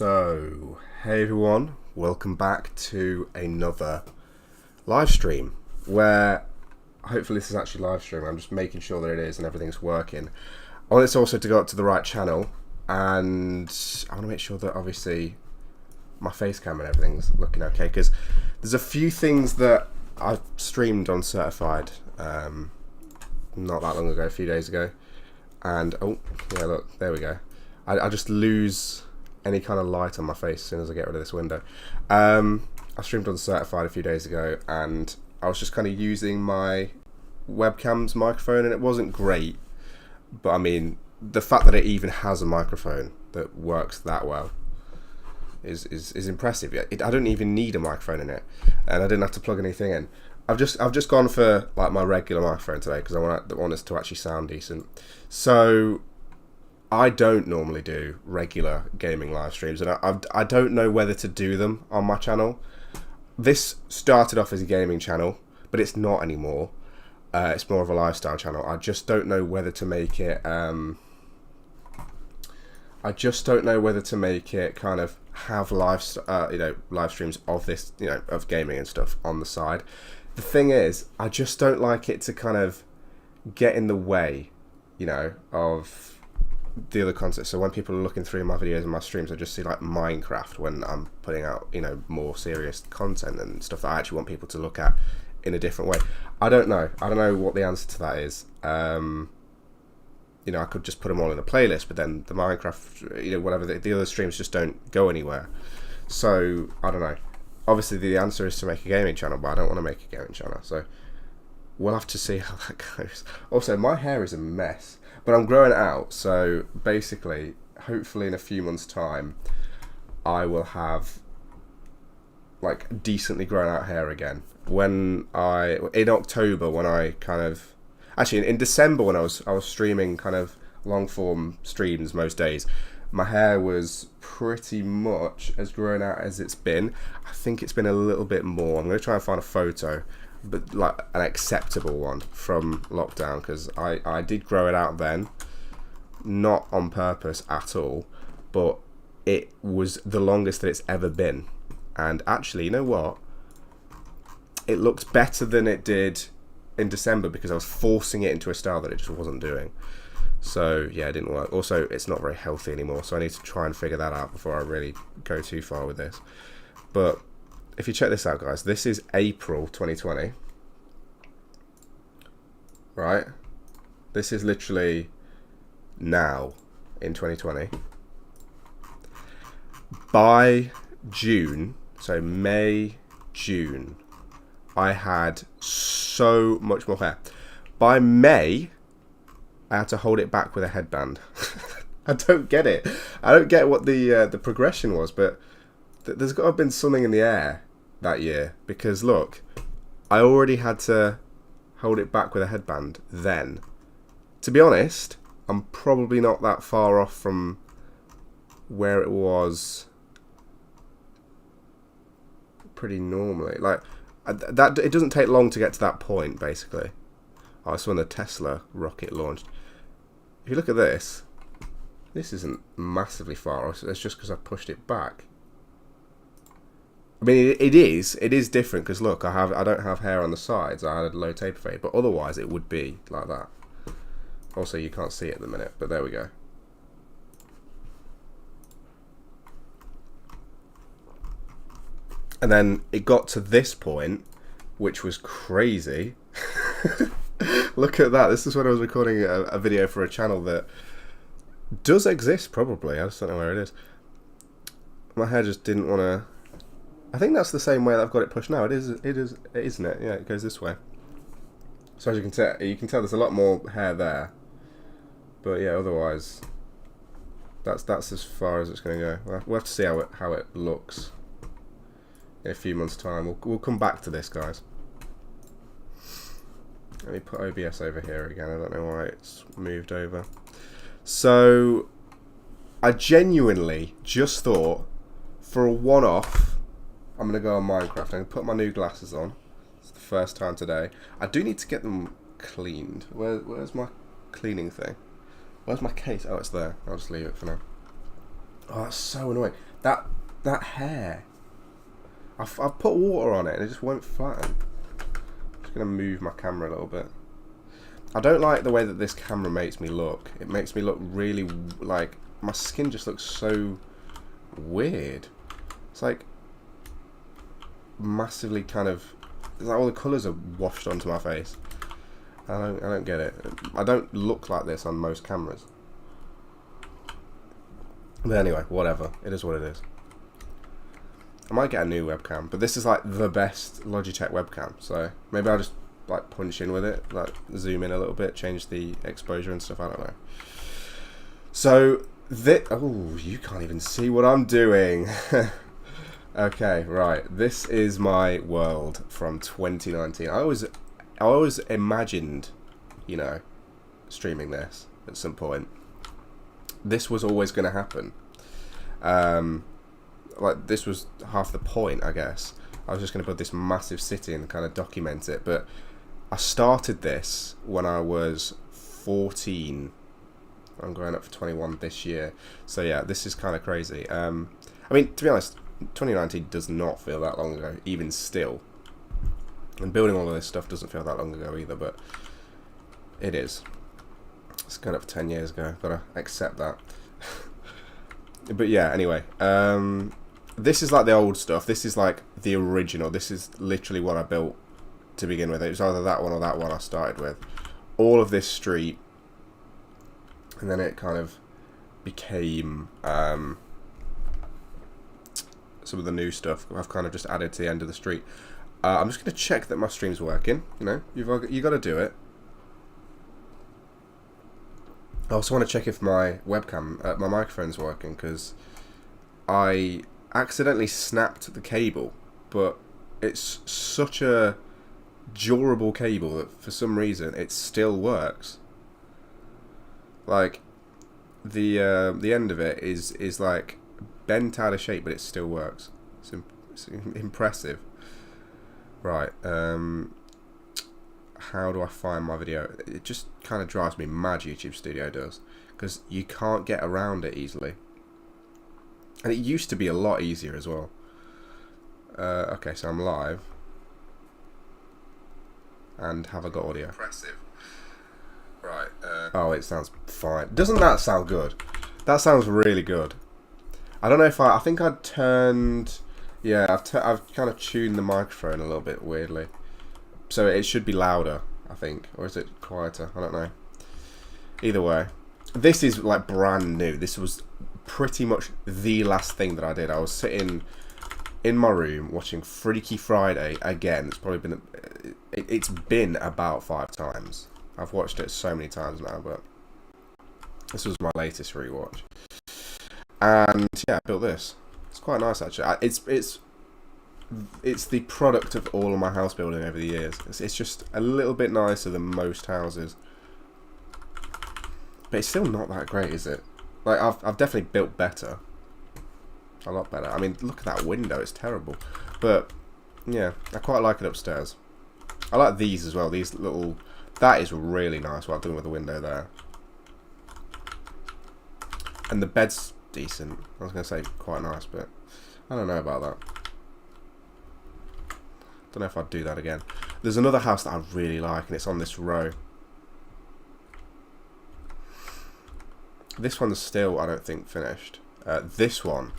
So, hey everyone, welcome back to another live stream where hopefully this is actually live stream. I'm just making sure that it is and everything's working. I want this also to go up to the right channel, and I want to make sure that obviously my face cam and everything's looking okay, because there's a few things that I streamed on Certified not that long ago, a few days ago, and oh yeah, look, there we go. I just lose any kind of light on my face as soon as I get rid of this window. I streamed on Certified a few days ago, and I was just kind of using my webcam's microphone, and it wasn't great, but I mean, the fact that it even has a microphone that works that well is impressive. I don't even need a microphone in it, and I didn't have to plug anything in. I've just gone for like my regular microphone today because I want this to actually sound decent. So I don't normally do regular gaming live streams, and I don't know whether to do them on my channel. This started off as a gaming channel, but it's not anymore. It's more of a lifestyle channel. I just don't know whether to make it. I just don't know whether to make it kind of have live streams of this, of gaming and stuff on the side. The thing is, I just don't like it to kind of get in the way, of the other content. So when people are looking through my videos and my streams, I just see like Minecraft when I'm putting out, more serious content and stuff that I actually want people to look at in a different way. I don't know what the answer to that is. I could just put them all in a playlist, but then the Minecraft, whatever, the other streams just don't go anywhere. So I don't know. Obviously the answer is to make a gaming channel, but I don't want to make a gaming channel, so we'll have to see how that goes. Also, my hair is a mess, but I'm growing it out, so basically, hopefully in a few months' time, I will have like decently grown out hair again. In October, when I kind of, actually in December, when I was streaming kind of long form streams most days, my hair was pretty much as grown out as it's been. I think it's been a little bit more. I'm going to try and find a photo, but like an acceptable one from lockdown, because I did grow it out then, not on purpose at all, but it was the longest that it's ever been. And actually, you know what? It looks better than it did in December because I was forcing it into a style that it just wasn't doing. So yeah, it didn't work. Also, it's not very healthy anymore, so I need to try and figure that out before I really go too far with this. But if you check this out, guys, this is April 2020, right? This is literally now in 2020. By June, so May, June, I had so much more hair. By May, I had to hold it back with a headband. I don't get it. I don't get what the progression was, but there's got to have been something in the air that year, because look, I already had to hold it back with a headband then. To be honest, I'm probably not that far off from where it was pretty normally. Like that, it doesn't take long to get to that point, basically. Oh, it's when the Tesla rocket launched. If you look at this isn't massively far off. It's just because I pushed it back. I mean, it is different because look, I don't have hair on the sides. I had a low taper fade, but otherwise it would be like that. Also, you can't see it at the minute, but there we go. And then it got to this point, which was crazy. Look at that. This is when I was recording a video for a channel that does exist, probably. I just don't know where it is. My hair just didn't want to. I think that's the same way that I've got it pushed now. It is, isn't it? Yeah, it goes this way. So as you can tell, there's a lot more hair there. But yeah, otherwise, that's as far as it's going to go. We'll have to see how it looks in a few months' time. We'll come back to this, guys. Let me put OBS over here again. I don't know why it's moved over. So, I genuinely just thought, for a one-off, I'm going to go on Minecraft. I'm going to put my new glasses on. It's the first time today. I do need to get them cleaned. Where's my cleaning thing? Where's my case? Oh, it's there. I'll just leave it for now. Oh, that's so annoying. That hair. I've put water on it and it just won't flatten. I'm just gonna move my camera a little bit. I don't like the way that this camera makes me look. It makes me look really like my skin just looks so weird. It's like massively kind of. It's like all the colours are washed onto my face. I don't get it. I don't look like this on most cameras. But anyway, whatever. It is what it is. I might get a new webcam, but this is like the best Logitech webcam. So maybe I'll just like punch in with it, like zoom in a little bit, change the exposure and stuff. I don't know. So oh, you can't even see what I'm doing. Okay, right. This is my world from 2019. I always imagined, you know, streaming this at some point. This was always going to happen. Like, this was half the point, I guess. I was just going to build this massive city and kind of document it. But I started this when I was 14. I'm going up for 21 this year. So, yeah, this is kind of crazy. I mean, to be honest, 2019 does not feel that long ago, even still. And building all of this stuff doesn't feel that long ago either, but it is. It's going up for 10 years ago. Gotta accept that. But yeah, anyway. This is like the old stuff. This is like the original. This is literally what I built to begin with. It was either that one or that one I started with. All of this street. And then it kind of became some of the new stuff I've kind of just added to the end of the street. I'm just going to check that my stream's working. You know, you got to do it. I also want to check if my webcam, my microphone's working, because I accidentally snapped the cable, but it's such a durable cable that for some reason it still works. Like the end of it is like bent out of shape, but it still works. It's impressive. Right. How do I find my video? It just kind of drives me mad, YouTube Studio does, because you can't get around it easily. And it used to be a lot easier as well. Okay, so I'm live. And have I got audio? Impressive. Right. Oh, it sounds fine. Doesn't that sound good? That sounds really good. I don't know if I think I turned. Yeah, I've kind of tuned the microphone a little bit weirdly, so it should be louder, I think, or is it quieter? I don't know. Either way, this is like brand new. This was pretty much the last thing that I did. I was sitting in my room watching Freaky Friday again. It's probably been it's been about 5 times. I've watched it so many times now, but this was my latest rewatch. And yeah, I built this. It's quite nice actually. It's the product of all of my house building over the years. It's just a little bit nicer than most houses, but it's still not that great, is it? Like I've definitely built better, a lot better. I mean, look at that window; it's terrible, but yeah, I quite like it upstairs. I like these as well. These little, that is really nice. What I've done with the window there, and the bed's decent. I was going to say quite nice, but I don't know about that. Don't know if I'd do that again. There's another house that I really like, and it's on this row. This one's still, I don't think, finished. This one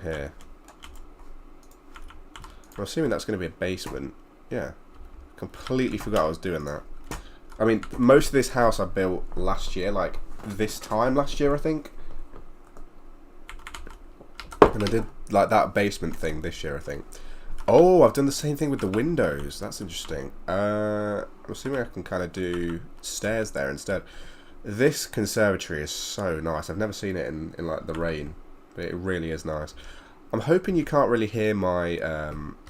here. I'm assuming that's going to be a basement. Yeah, completely forgot I was doing that. I mean, most of this house I built last year, like this time last year, I think. And I did like that basement thing this year, I think. Oh, I've done the same thing with the windows. That's interesting. I'm assuming I can kind of do stairs there instead. This conservatory is so nice. I've never seen it in like the rain, but it really is nice. I'm hoping you can't really hear my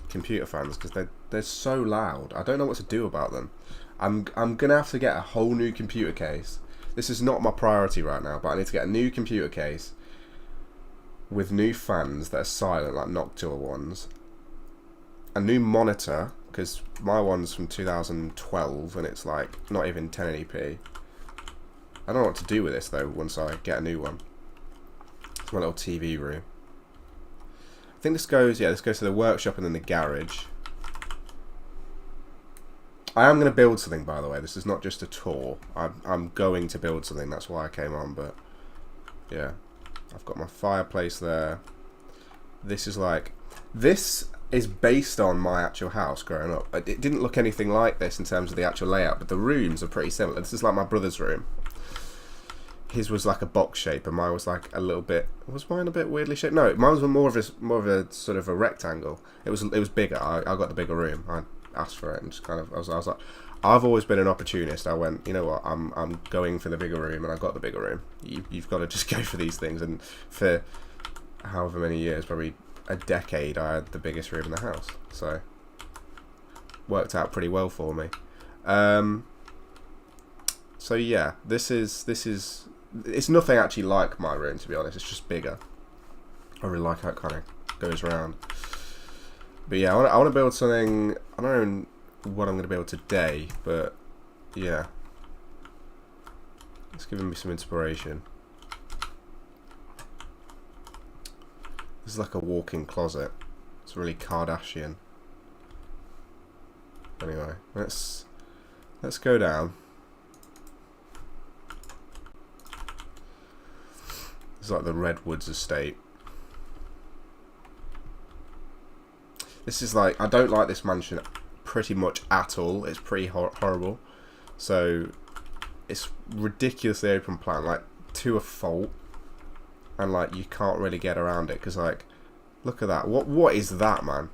computer fans because they're so loud. I don't know what to do about them. I'm gonna have to get a whole new computer case. This is not my priority right now, but I need to get a new computer case with new fans that are silent, like Noctua ones. A new monitor, because my one's from 2012 and it's like not even 1080p. I don't know what to do with this though once I get a new one. My little TV room. I think this goes, yeah, this goes to the workshop and then the garage. I am going to build something, by the way. This is not just a tour. I'm going to build something. That's why I came on, but yeah. I've got my fireplace there. This is like... This is based on my actual house growing up. It didn't look anything like this in terms of the actual layout, but the rooms are pretty similar. This is like my brother's room. His was like a box shape, and mine was like a little bit... Was mine a bit weirdly shaped? No, mine was more of a sort of a rectangle. It was bigger. I got the bigger room. I asked for it and just kind of... I was like... I've always been an opportunist. I went, you know what, I'm going for the bigger room, and I got the bigger room. You've got to just go for these things, and for however many years, probably a decade, I had the biggest room in the house. So, worked out pretty well for me. So yeah, this is it's nothing actually like my room, to be honest. It's just bigger. I really like how it kind of goes around. But yeah, I want to build something. I don't know what I'm going to build today, but yeah, it's giving me some inspiration. This is like a walk-in closet. It's really Kardashian. Anyway, let's go down. It's like the Redwoods estate. This is like, I don't like this mansion pretty much at all. It's pretty horrible. So it's ridiculously open plan, like to a fault, and like you can't really get around it because like, look at that. What is that, man?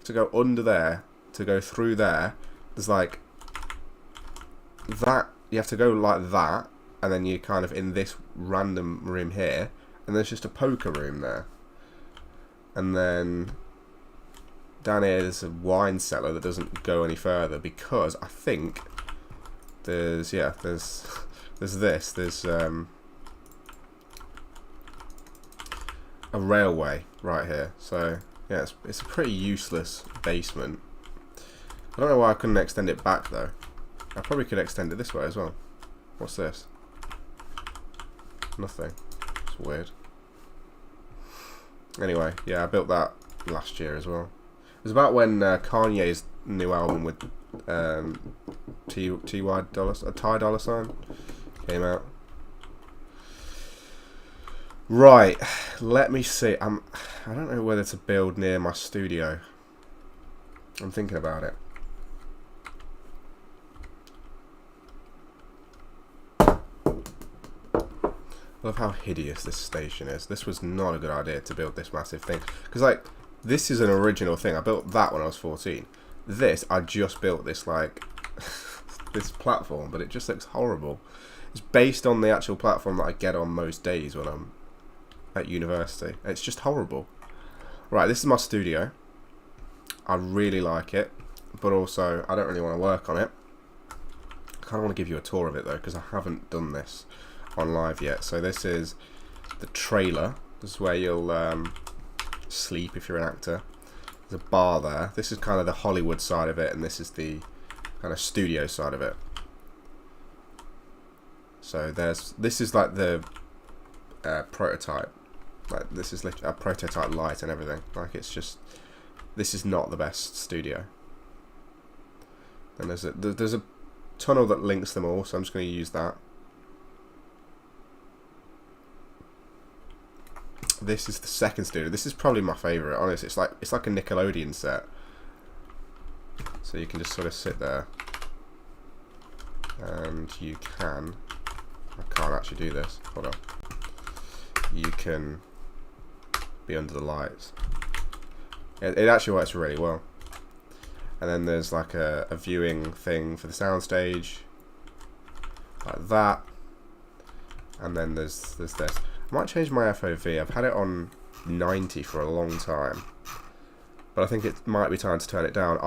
To go under there, to go through there, there's like that. You have to go like that, and then you're kind of in this random room here, and there's just a poker room there, and then down here there's a wine cellar that doesn't go any further because I think there's a railway right here. So yeah, it's a pretty useless basement. I don't know why I couldn't extend it back though. I probably could extend it this way as well. What's this? Nothing. It's weird. Anyway, yeah, I built that last year as well. It was about when Kanye's new album with Ty Dolla Sign came out. Right, let me see. I don't know whether to build near my studio. I'm thinking about it. I love how hideous this station is. This was not a good idea to build this massive thing. Because, like, this is an original thing. I built that when I was 14. This, I just built this, like, this platform, but it just looks horrible. It's based on the actual platform that I get on most days when I'm at university. It's just horrible. Right, this is my studio. I really like it, but also I don't really want to work on it. I kind of want to give you a tour of it, though, because I haven't done this on live yet. So this is the trailer. This is where you'll sleep if you're an actor. There's a bar there. This is kind of the Hollywood side of it, and this is the kind of studio side of it. So this is like the prototype. Like this is a prototype light and everything. Like it's just, this is not the best studio. And there's a tunnel that links them all, so I'm just going to use that. This is the second studio. This is probably my favourite, honestly. It's like a Nickelodeon set. So you can just sort of sit there. And you can... I can't actually do this. Hold on. You can be under the lights. It actually works really well. And then there's like a viewing thing for the soundstage. Like that. And then there's this. I might change my FOV. I've had it on 90 for a long time, but I think it might be time to turn it down.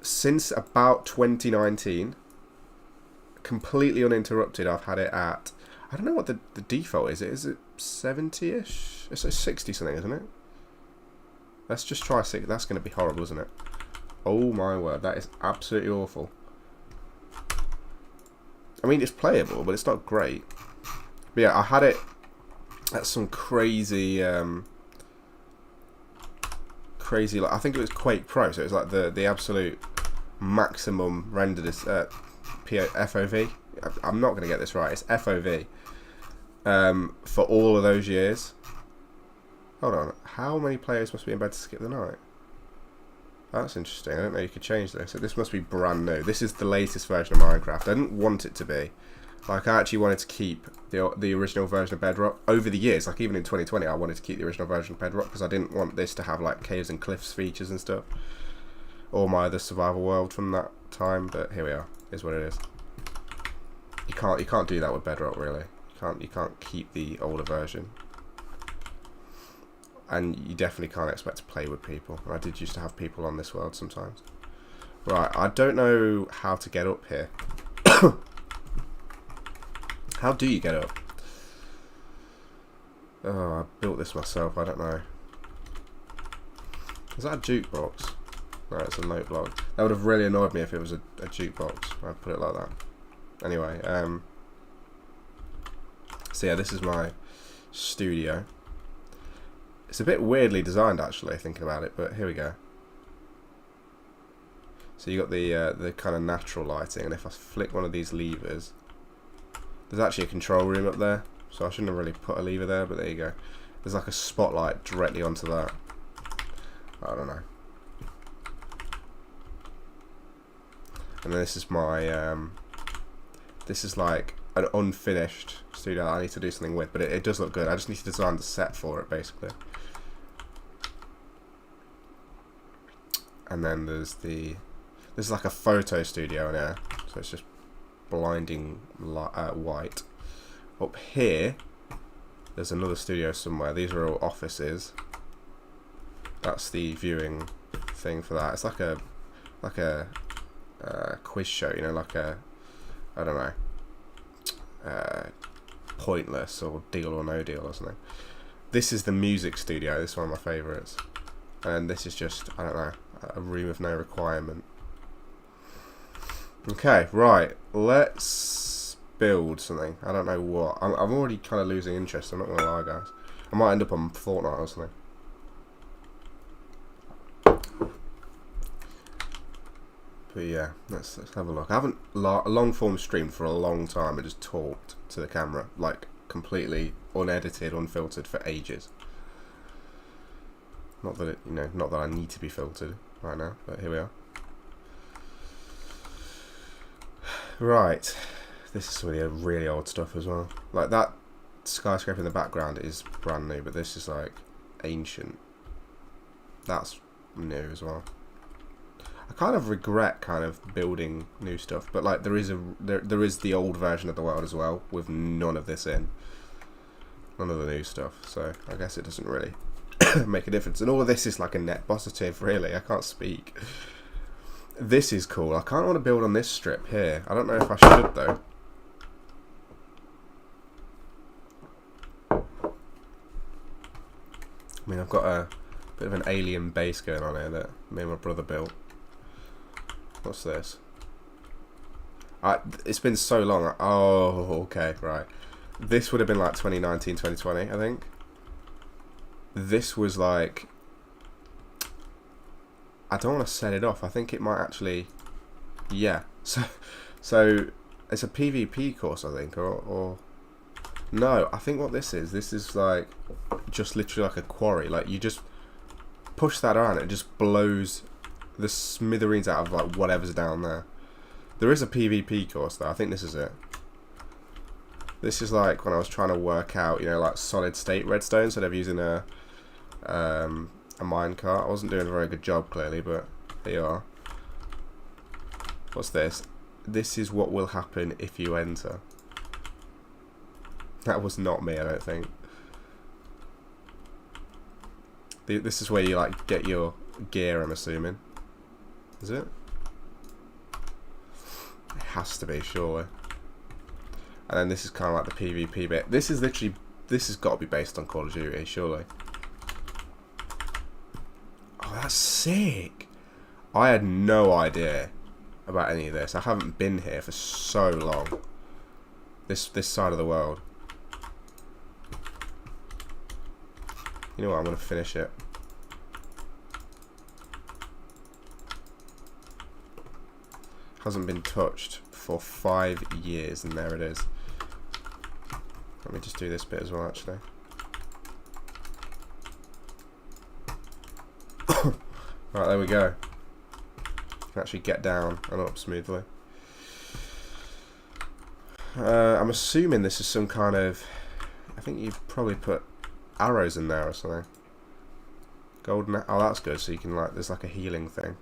Since about 2019, completely uninterrupted, I've had it at, I don't know what the default is. Is it 70-ish? It's 60 something, isn't it? Let's just try 60. That's going to be horrible, isn't it? Oh my word, that is absolutely awful. I mean, it's playable, but it's not great. But yeah, I had it That's some crazy, crazy. Like, I think it was Quake Pro, so it was like the absolute maximum rendered FOV. I'm not going to get this right. It's FOV. For all of those years. Hold on. How many players must be in bed to skip the night? That's interesting. I didn't know you could change this. So this must be brand new. This is the latest version of Minecraft. I didn't want it to be. Like, I actually wanted to keep the original version of Bedrock. Over the years, like even in 2020, I wanted to keep the original version of Bedrock because I didn't want this to have like caves and cliffs features and stuff. Or my other survival world from that time. But here we are. Is what it is. You can't do that with Bedrock, really. You can't keep the older version. And you definitely can't expect to play with people. I did used to have people on this world sometimes. Right, I don't know how to get up here. How do you get up? Oh, I built this myself, I don't know. Is that a jukebox? No, it's a note block. That would have really annoyed me if it was a jukebox. I'd put it like that. Anyway, so yeah, this is my studio. It's a bit weirdly designed, actually, thinking about it, but here we go. So you got the kind of natural lighting, and if I flick one of these levers, there's actually a control room up there, so I shouldn't have really put a lever there, but there you go. There's like a spotlight directly onto that. I don't know. And then this is my, this is like an unfinished studio I need to do something with, but it does look good. I just need to design the set for it, basically. And then there's this is like a photo studio in here, so it's just blinding white. Up here, there's another studio somewhere. These are all offices. That's the viewing thing for that. It's like a quiz show, you know, like a, I don't know, Pointless or Deal or No Deal or something. This is the music studio. This is one of my favourites. And this is just, I don't know, a room of no requirement. Okay, right. Let's build something. I don't know what. I'm already kind of losing interest. I'm not going to lie, guys. I might end up on Fortnite or something. But yeah, let's have a look. I haven't long form streamed for a long time. I just talked to the camera, like completely unedited, unfiltered for ages. Not that not that I need to be filtered right now, but here we are. Right, this is some of the really old stuff as well. Like that skyscraper in the background is brand new, but this is like ancient. That's new as well. I kind of regret kind of building new stuff, but like there is the old version of the world as well with none of this in, none of the new stuff. So I guess it doesn't really make a difference. And all of this is like a net positive, really. I can't speak. This is cool. I kind of want to build on this strip here. I don't know if I should though. I mean, I've got a bit of an alien base going on here that me and my brother built. What's this? It's been so long. Oh, okay, right. This would have been like 2019, 2020, I think. This was like... I don't want to set it off. I think it might actually... Yeah. So it's a PvP course, I think, or... No, I think what this is like just literally like a quarry. Like you just push that around, it just blows the smithereens out of like whatever's down there. There is a PvP course though. I think this is it. This is like when I was trying to work out, you know, like solid state redstone instead of using a minecart. I wasn't doing a very good job clearly, but here you are. What's this? This is what will happen if you enter. That was not me, I don't think. This is where you like get your gear, I'm assuming. Is it? It has to be, surely. And then this is kind of like the PvP bit. This is literally, this has got to be based on Call of Duty, surely. Oh, that's sick. I had no idea about any of this. I haven't been here for so long. This side of the world. You know what? I'm going to finish it. Hasn't been touched for 5 years, and there it is. Let me just do this bit as well, actually. Right, there we go. Can actually get down and up smoothly. I'm assuming this is some kind of... I think you've probably put arrows in there or something. Golden... Oh, that's good. So you can, like... There's like a healing thing.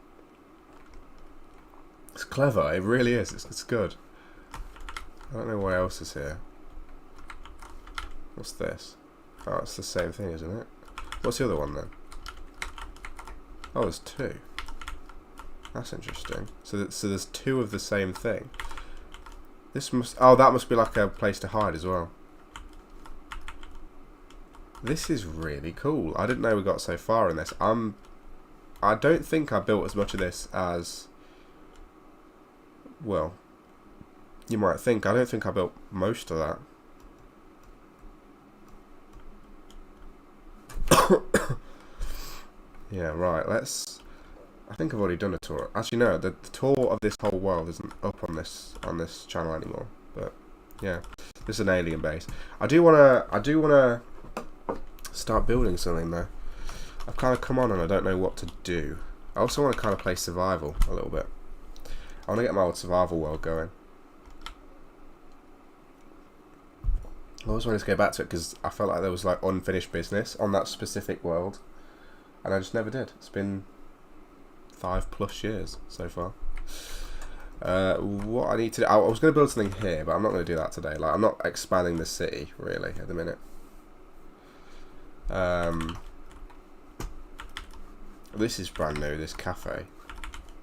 It's clever. It really is. It's good. I don't know what else is here. What's this? Oh, it's the same thing, isn't it? What's the other one then? Oh, there's 2. That's interesting. So there's 2 of the same thing. This must... Oh, that must be like a place to hide as well. This is really cool. I didn't know we got so far in this. I don't think I built as much of this as... Well, you might think. I don't think I built most of that. Yeah, right, let's... I think I've already done a tour. Actually, no, the tour of this whole world isn't up on this channel anymore. But yeah, this is an alien base. I do wanna start building something though. I've kind of come on and I don't know what to do. I also want to kind of play survival a little bit. I want to get my old survival world going. I always wanted to go back to it because I felt like there was like unfinished business on that specific world. And I just never did. It's been 5+ years so far. What I need to do... I was going to build something here, but I'm not going to do that today. Like, I'm not expanding the city, really, at the minute. This is brand new, this cafe.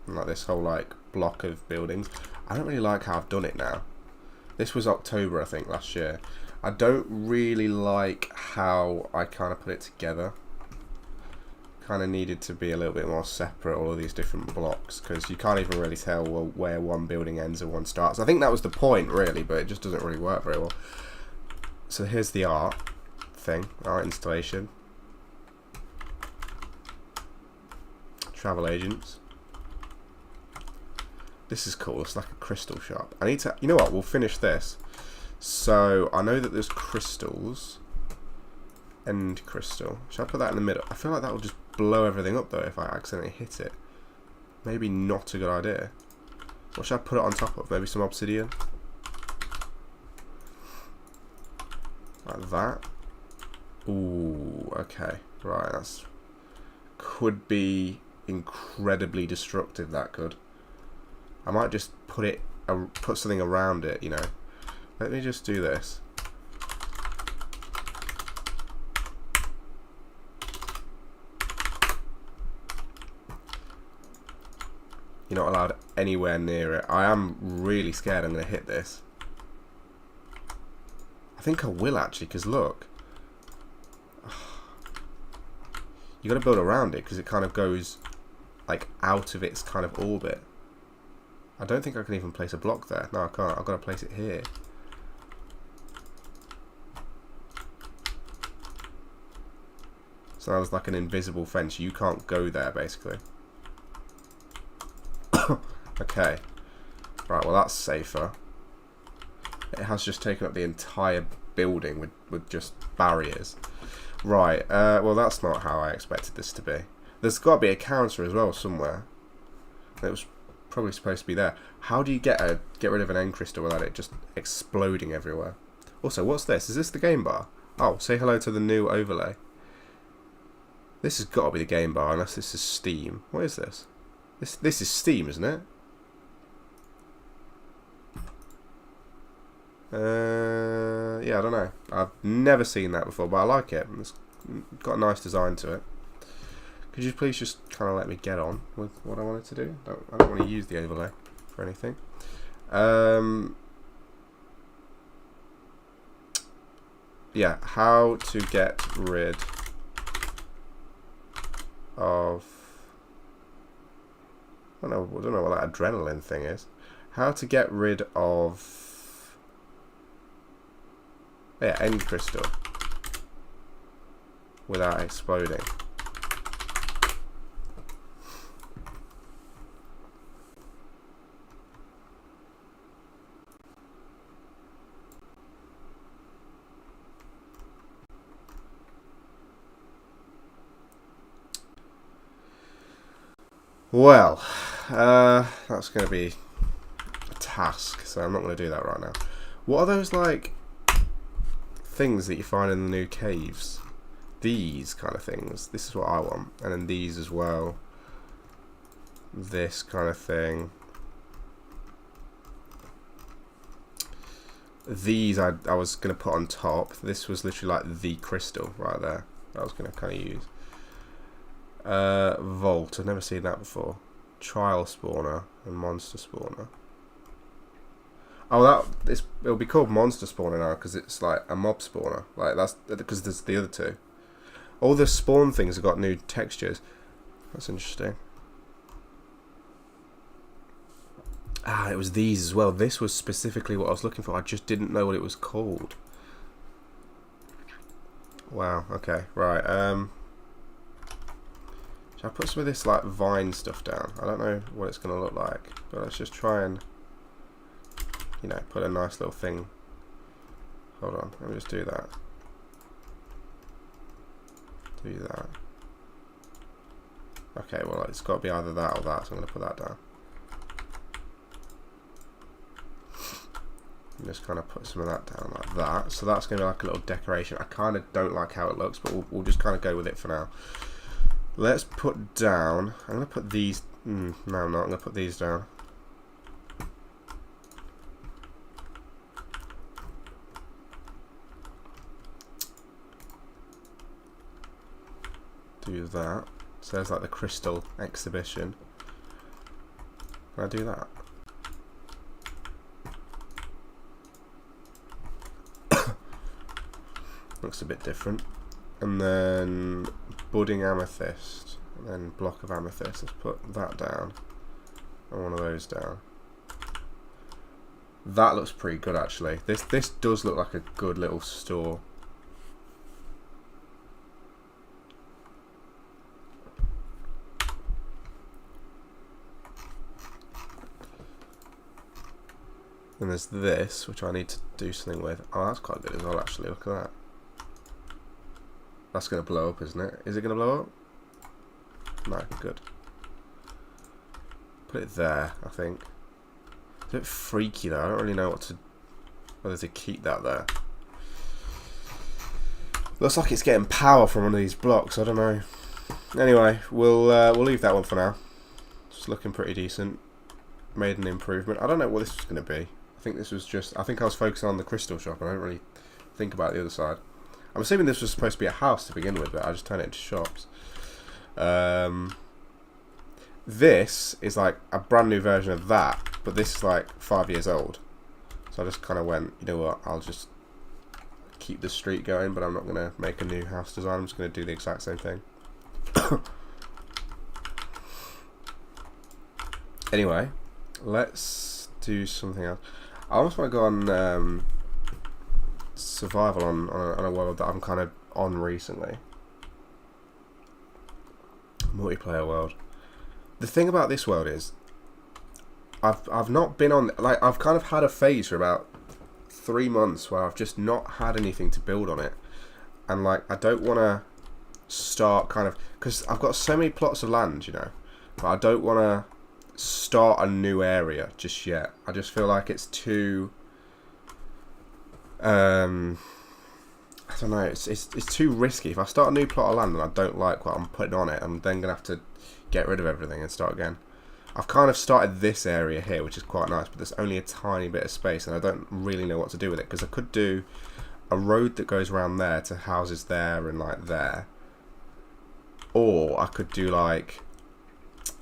And like this whole, like, block of buildings. I don't really like how I've done it now. This was October, I think, last year. I don't really like how I kind of put it together. Kind of needed to be a little bit more separate, all of these different blocks, because you can't even really tell where one building ends and one starts. I think that was the point, really, but it just doesn't really work very well. So here's the art thing, art installation. Travel agents. This is cool. It's like a crystal shop. I need to... You know what? We'll finish this. So I know that there's crystals. End crystal. Should I put that in the middle? I feel like that will just blow everything up though if I accidentally hit it. Maybe not a good idea. What should I put it on top of? Maybe some obsidian? Like that. Ooh, okay. Right, that's... Could be incredibly destructive, that could. I might just put something around it, you know. Let me just do this. You're not allowed anywhere near it. I am really scared I'm going to hit this. I think I will actually, because look. You got to build around it because it kind of goes like out of its kind of orbit. I don't think I can even place a block there. No, I can't. I've got to place it here. So that was like an invisible fence. You can't go there, basically. Okay. Right, well that's safer. It has just taken up the entire building with just barriers. Right, well that's not how I expected this to be. There's got to be a counter as well somewhere. It was probably supposed to be there. How do you get rid of an end crystal without it just exploding everywhere? Also, what's this? Is this the game bar? Oh, say hello to the new overlay. This has got to be the game bar unless this is Steam. What is this? This is Steam, isn't it? Yeah, I don't know. I've never seen that before, but I like it. It's got a nice design to it. Could you please just kind of let me get on with what I wanted to do? I don't want to use the overlay for anything. Yeah, how to get rid of... I don't know what that adrenaline thing is. How to get rid of... Yeah, end crystal. without exploding. Well, that's going to be a task, so I'm not going to do that right now. What are those, like, things that you find in the new caves? These kind of things. This is what I want. And then these as well. This kind of thing. These I was going to put on top. This was literally like the crystal right there. I was going to kind of use. Vault. I've never seen that before. Trial spawner and monster spawner. Oh, it'll be called monster spawner now because it's like a mob spawner. Like that's because there's the other two. All the spawn things have got new textures. That's interesting. Ah, it was these as well. This was specifically what I was looking for. I just didn't know what it was called. Wow. Okay. Right. Shall I put some of this like vine stuff down? I don't know what it's going to look like, but let's just try and, you know, put a nice little thing. Hold on, let me just do that. Do that. Okay, well it's got to be either that or that, so I'm going to put that down. And just kind of put some of that down like that. So that's going to be like a little decoration. I kind of don't like how it looks, but we'll just kind of go with it for now. Let's put down, I'm going to put these, no I'm not, I'm going to put these down. Do that. So there's like the crystal exhibition. Can I do that? Looks a bit different. And then budding amethyst, and then block of amethyst. Let's put that down, and one of those down. That looks pretty good actually. This does look like a good little store. And there's this, which I need to do something with. Oh, that's quite good as well actually. Look at that. That's going to blow up, isn't it? Is it going to blow up? No, good. Put it there, I think. It's a bit freaky though. I don't really know whether to keep that there. Looks like it's getting power from one of these blocks. I don't know. Anyway, we'll leave that one for now. It's looking pretty decent. Made an improvement. I don't know what this was going to be. I think this was just. I think I was focusing on the crystal shop. I don't really think about the other side. I'm assuming this was supposed to be a house to begin with, but I just turned it into shops. This is like a brand new version of that, but this is like 5 years old. So I just kind of went, you know what, I'll just keep the street going, but I'm not going to make a new house design. I'm just going to do the exact same thing. Anyway, let's do something else. I almost want to go on survival on a world that I'm kind of on recently. Multiplayer world. The thing about this world is I've not been on, like, I've kind of had a phase for about 3 months where I've just not had anything to build on it, and like I don't want to start kind of, because I've got so many plots of land, you know, but I don't want to start a new area just yet. I just feel like it's too I don't know, it's too risky. If I start a new plot of land and I don't like what I'm putting on it, I'm then gonna have to get rid of everything and start again. I've kind of started this area here, which is quite nice, but there's only a tiny bit of space and I don't really know what to do with it, because I could do a road that goes around there to houses there and like there, or I could do like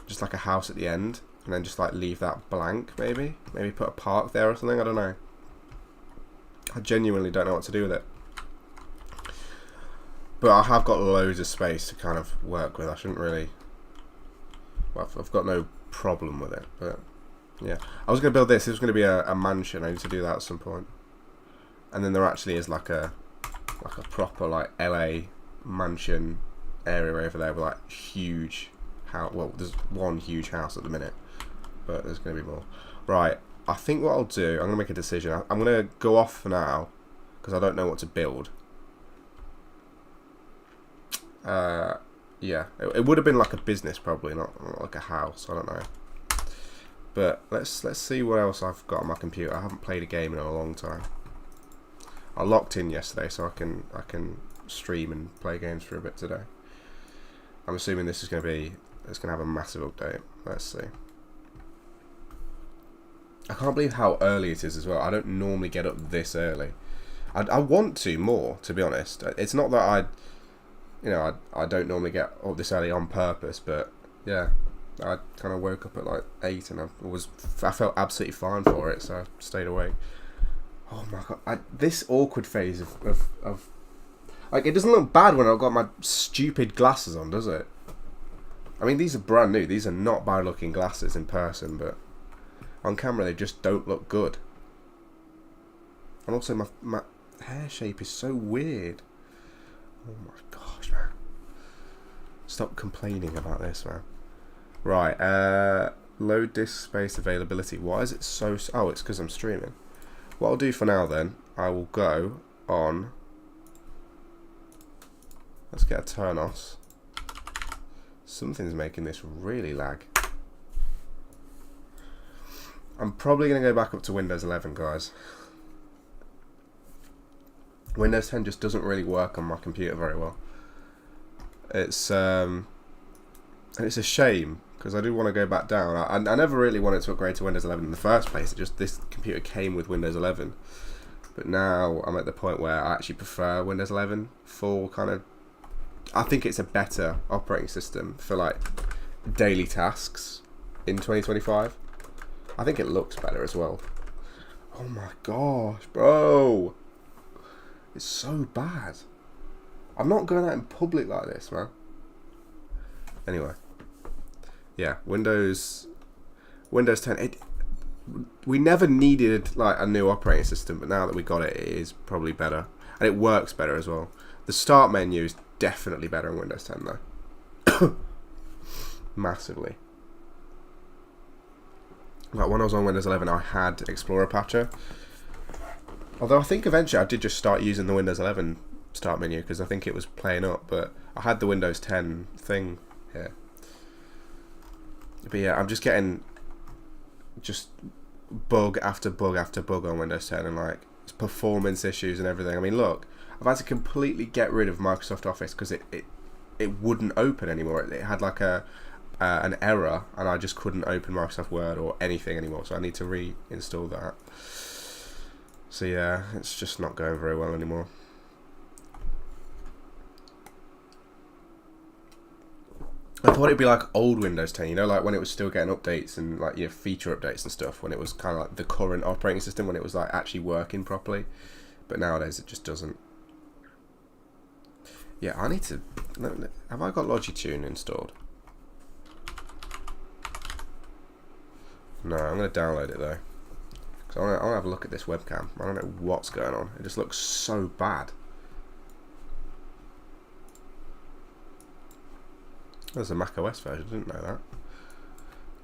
just like a house at the end and then just like leave that blank, maybe put a park there or something. I don't know. I genuinely don't know what to do with it. But I have got loads of space to kind of work with. I shouldn't really... Well, I've got no problem with it, but yeah. I was going to build this. This was going to be a mansion. I need to do that at some point. And then there actually is like a proper like LA mansion area over there with like huge house. Well, there's one huge house at the minute, but there's going to be more. Right, I think what I'll do, I'm going to make a decision. I'm going to go off for now because I don't know what to build. Yeah, it would have been like a business probably, not like a house. I don't know. But let's see what else I've got on my computer. I haven't played a game in a long time. I locked in yesterday, so I can stream and play games for a bit today. I'm assuming this is going to have a massive update. Let's see. I can't believe how early it is as well. I don't normally get up this early. I want to more, to be honest. It's not that I don't normally get up this early on purpose, but yeah, I kind of woke up at like 8 and I felt absolutely fine for it, so I stayed awake. Oh my god, this awkward phase of like, it doesn't look bad when I've got my stupid glasses on, does it? I mean, these are brand new. These are not bad looking glasses in person, but on camera they just don't look good. And also my hair shape is so weird. Oh my gosh, man. Stop complaining about this, man. Right, load disk space availability. Why is it so... Oh, it's because I'm streaming. What I'll do for now then, I will go on... Let's get a Turnos. Something's making this really lag. I'm probably going to go back up to Windows 11, guys. Windows 10 just doesn't really work on my computer very well. It's a shame, because I do want to go back down. I never really wanted to upgrade to Windows 11 in the first place. This computer came with Windows 11. But now I'm at the point where I actually prefer Windows 11 for kind of... I think it's a better operating system for like daily tasks in 2025. I think it looks better as well. Oh my gosh, bro. It's so bad. I'm not going out in public like this, man. Anyway. Yeah, Windows 10. We never needed like a new operating system, but now that we got it, it is probably better. And it works better as well. The start menu is definitely better in Windows 10 though. Massively. Like when I was on Windows 11, I had Explorer Patcher. Although I think eventually I did just start using the Windows 11 start menu because I think it was playing up, but I had the Windows 10 thing here. But yeah, I'm just getting bug after bug after bug on Windows 10 and like performance issues and everything. I mean, look, I've had to completely get rid of Microsoft Office because it wouldn't open anymore. It had like an error and I just couldn't open Microsoft Word or anything anymore, so I need to reinstall that. So yeah, it's just not going very well anymore. I thought it'd be like old Windows 10, you know, like when it was still getting updates and like feature updates and stuff, when it was kind of like the current operating system, when it was like actually working properly. But nowadays it just doesn't. Yeah, I need to... Have I got Logitune installed? No, I'm going to download it though. Because I want to have a look at this webcam. I don't know what's going on. It just looks so bad. There's a macOS version, didn't know that.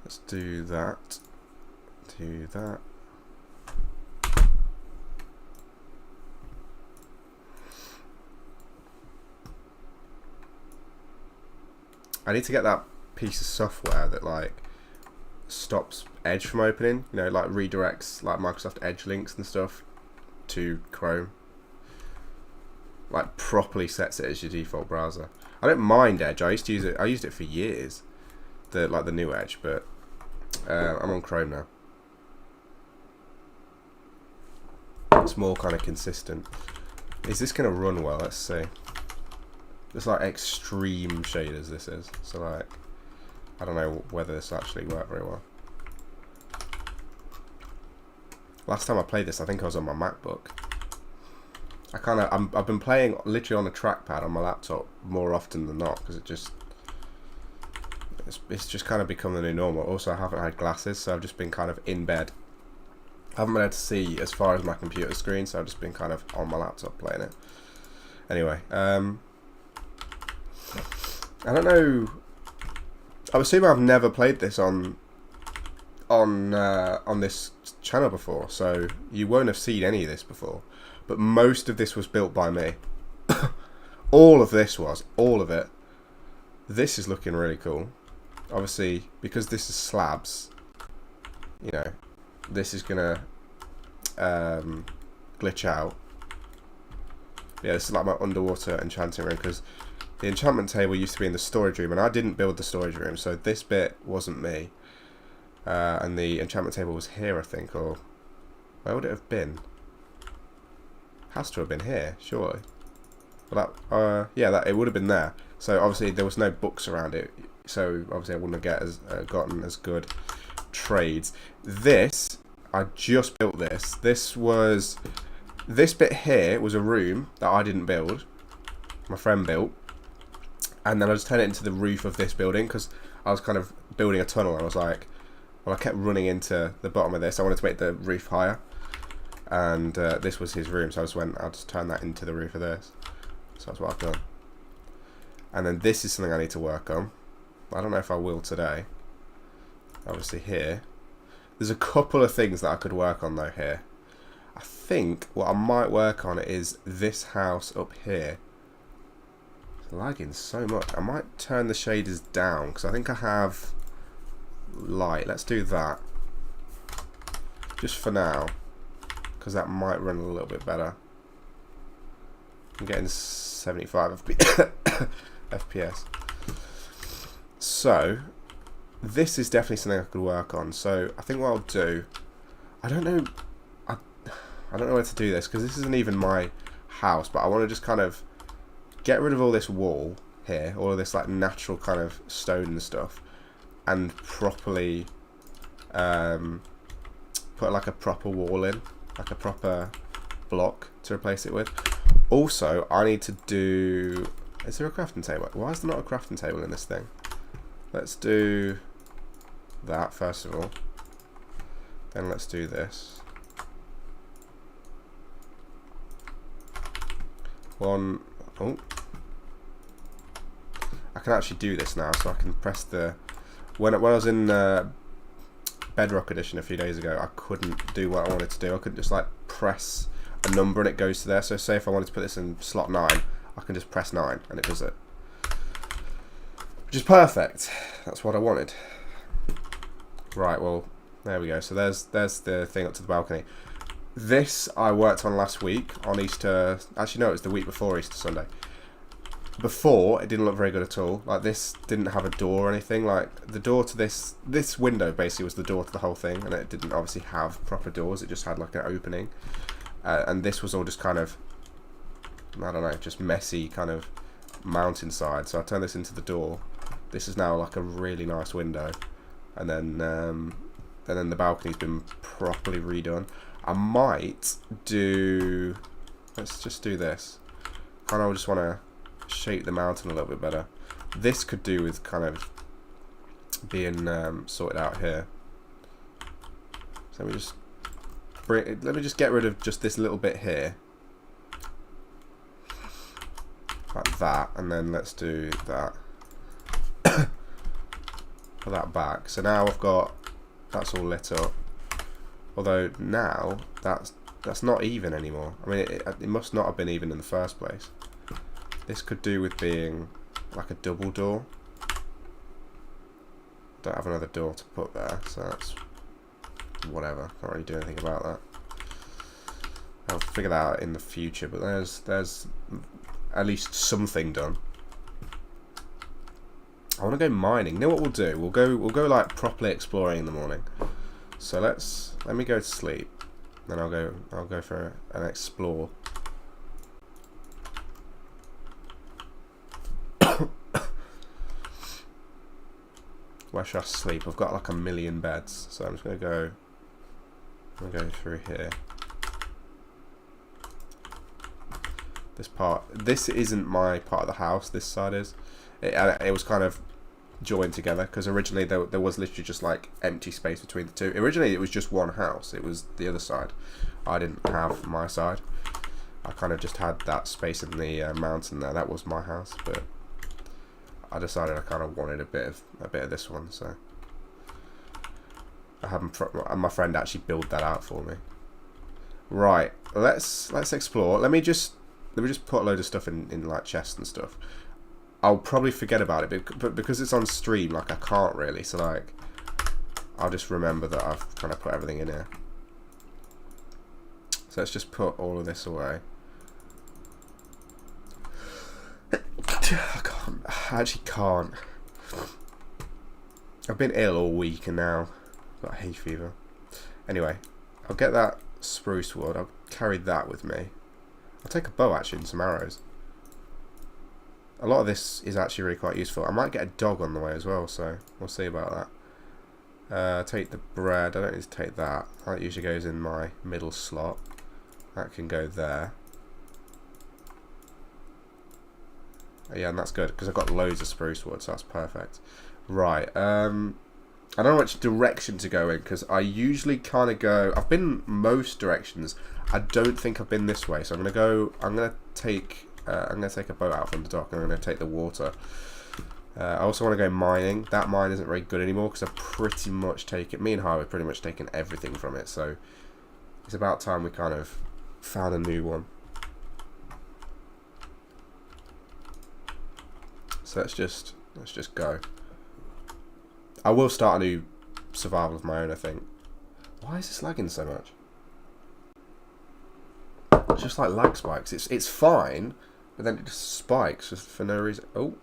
Let's do that. Do that. I need to get that piece of software that like stops Edge from opening, you know, like redirects like Microsoft Edge links and stuff to Chrome. Like properly sets it as your default browser. I don't mind Edge. I used to use it. I used it for years, the new Edge, but I'm on Chrome now. It's more kind of consistent. Is this gonna run well? Let's see. It's like extreme shaders. This is so like I don't know whether this will actually work very well. Last time I played this, I think I was on my MacBook. I've been playing literally on a trackpad on my laptop more often than not because it's just kind of become the new normal. Also, I haven't had glasses, so I've just been kind of in bed. I haven't been able to see as far as my computer screen, so I've just been kind of on my laptop playing it. Anyway, I don't know. I assume I've never played this on this channel before, so you won't have seen any of this before. But most of this was built by me. All of it. This is looking really cool. Obviously, because this is slabs, you know, this is gonna glitch out. Yeah, this is like my underwater enchanting room, because the enchantment table used to be in the storage room, and I didn't build the storage room, so this bit wasn't me. And the enchantment table was here, I think, or where would it have been? Has to have been here, surely. Well, that, yeah, that it would have been there. So obviously there was no books around it, so obviously I wouldn't have gotten as good trades. This, I just built this. This bit here was a room that I didn't build. My friend built. And then I just turned it into the roof of this building, because I was kind of building a tunnel, and I was like, well, I kept running into the bottom of this. I wanted to make the roof higher. And this was his room, so I'll just turn that into the roof of this. So that's what I've done. And then this is something I need to work on. I don't know if I will today. Obviously here. There's a couple of things that I could work on though here. I think what I might work on is this house up here. It's lagging so much. I might turn the shaders down, because I think I have light. Let's do that. Just for now. Because that might run a little bit better. I'm getting 75 FPS. So, this is definitely something I could work on. So, I think what I'll do, I don't know where to do this, because this isn't even my house, but I want to just kind of get rid of all this wall here, all of this like natural kind of stone and stuff, and properly put like a proper wall in, like a proper block to replace it with. Also, I need to do... Is there a crafting table? Why is there not a crafting table in this thing? Let's do that first of all. Then let's do this. Oh. I can actually do this now, so I can press the... When I was in Bedrock Edition a few days ago, I couldn't do what I wanted to do. I couldn't just like press a number and it goes to there. So say if I wanted to put this in slot 9, I can just press 9 and it does it. Which is perfect. That's what I wanted. Right, well, there we go. So there's the thing up to the balcony. This I worked on last week on Easter. Actually, no, it was the week before Easter Sunday. Before, it didn't look very good at all. Like, this didn't have a door or anything. Like, the door to this window basically was the door to the whole thing, and it didn't obviously have proper doors. It just had like an opening, and this was all just kind of, I don't know, just messy kind of mountainside. So I turned this into the door. This is now like a really nice window, and then the balcony's been properly redone. I might do. Let's just do this. Kind of just want to shape the mountain a little bit better. This could do with kind of being sorted out here. So let me just get rid of just this little bit here, like that, and then let's do that. Put that back. So now I've got that's all lit up. Although now that's not even anymore. I mean, it must not have been even in the first place. This could do with being like a double door. Don't have another door to put there, so that's whatever. Can't really do anything about that. I'll figure that out in the future, but there's at least something done. I want to go mining. You know what we'll do? We'll go like properly exploring in the morning. So let me go to sleep. Then I'll go for an explore. Where should I sleep? I've got like 1,000,000 beds, so I'm just gonna go through here. This isn't my part of the house. This side is. It was kind of joined together because originally there was literally just like empty space between the two. Originally it was just one house. It was the other side. I didn't have my side. I kind of just had that space in the mountain there. That was my house, but I decided I kind of wanted a bit of this one, so I had my friend actually build that out for me. Right, let's explore. Let me just put a load of stuff in like chests and stuff. I'll probably forget about it, but because it's on stream, like I can't really. So like, I'll just remember that I've kind of put everything in here. So let's just put all of this away. I actually can't. I've been ill all week and now I've got hay fever. Anyway, I'll get that spruce wood. I'll carry that with me. I'll take a bow actually and some arrows. A lot of this is actually really quite useful. I might get a dog on the way as well, so we'll see about that. Take the bread. I don't need to take that. That usually goes in my middle slot. That can go there. Yeah, and that's good because I've got loads of spruce wood, so that's perfect. Right, I don't know which direction to go in because I usually kind of go. I've been most directions. I don't think I've been this way, so I'm gonna take a boat out from the dock and I'm gonna take the water. I also want to go mining. That mine isn't very good anymore because I've pretty much taken. Me and Harvey have pretty much taken everything from it, so it's about time we kind of found a new one. So let's just go. I will start a new survival of my own, I think. Why is this lagging so much? It's just like lag spikes. It's fine, but then it just spikes just for no reason. Oh,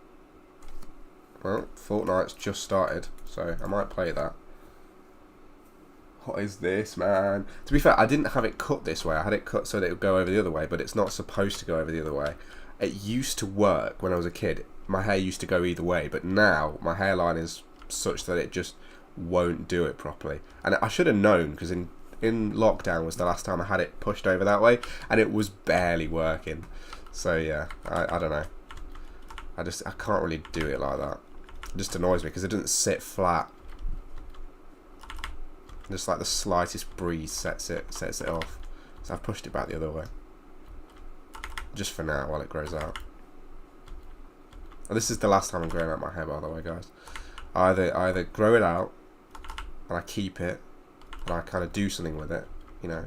well, Fortnite's just started, so I might play that. What is this, man? To be fair, I didn't have it cut this way. I had it cut so that it would go over the other way, but it's not supposed to go over the other way. It used to work when I was a kid. My hair used to go either way, but now my hairline is such that it just won't do it properly. And I should have known because in lockdown was the last time I had it pushed over that way, and it was barely working. So yeah, I don't know. I can't really do it like that. It just annoys me because it doesn't sit flat. Just like the slightest breeze sets it off. So I've pushed it back the other way. Just for now while it grows out. And this is the last time I'm growing out my hair, by the way, guys. I either grow it out and I keep it and I kind of do something with it, you know,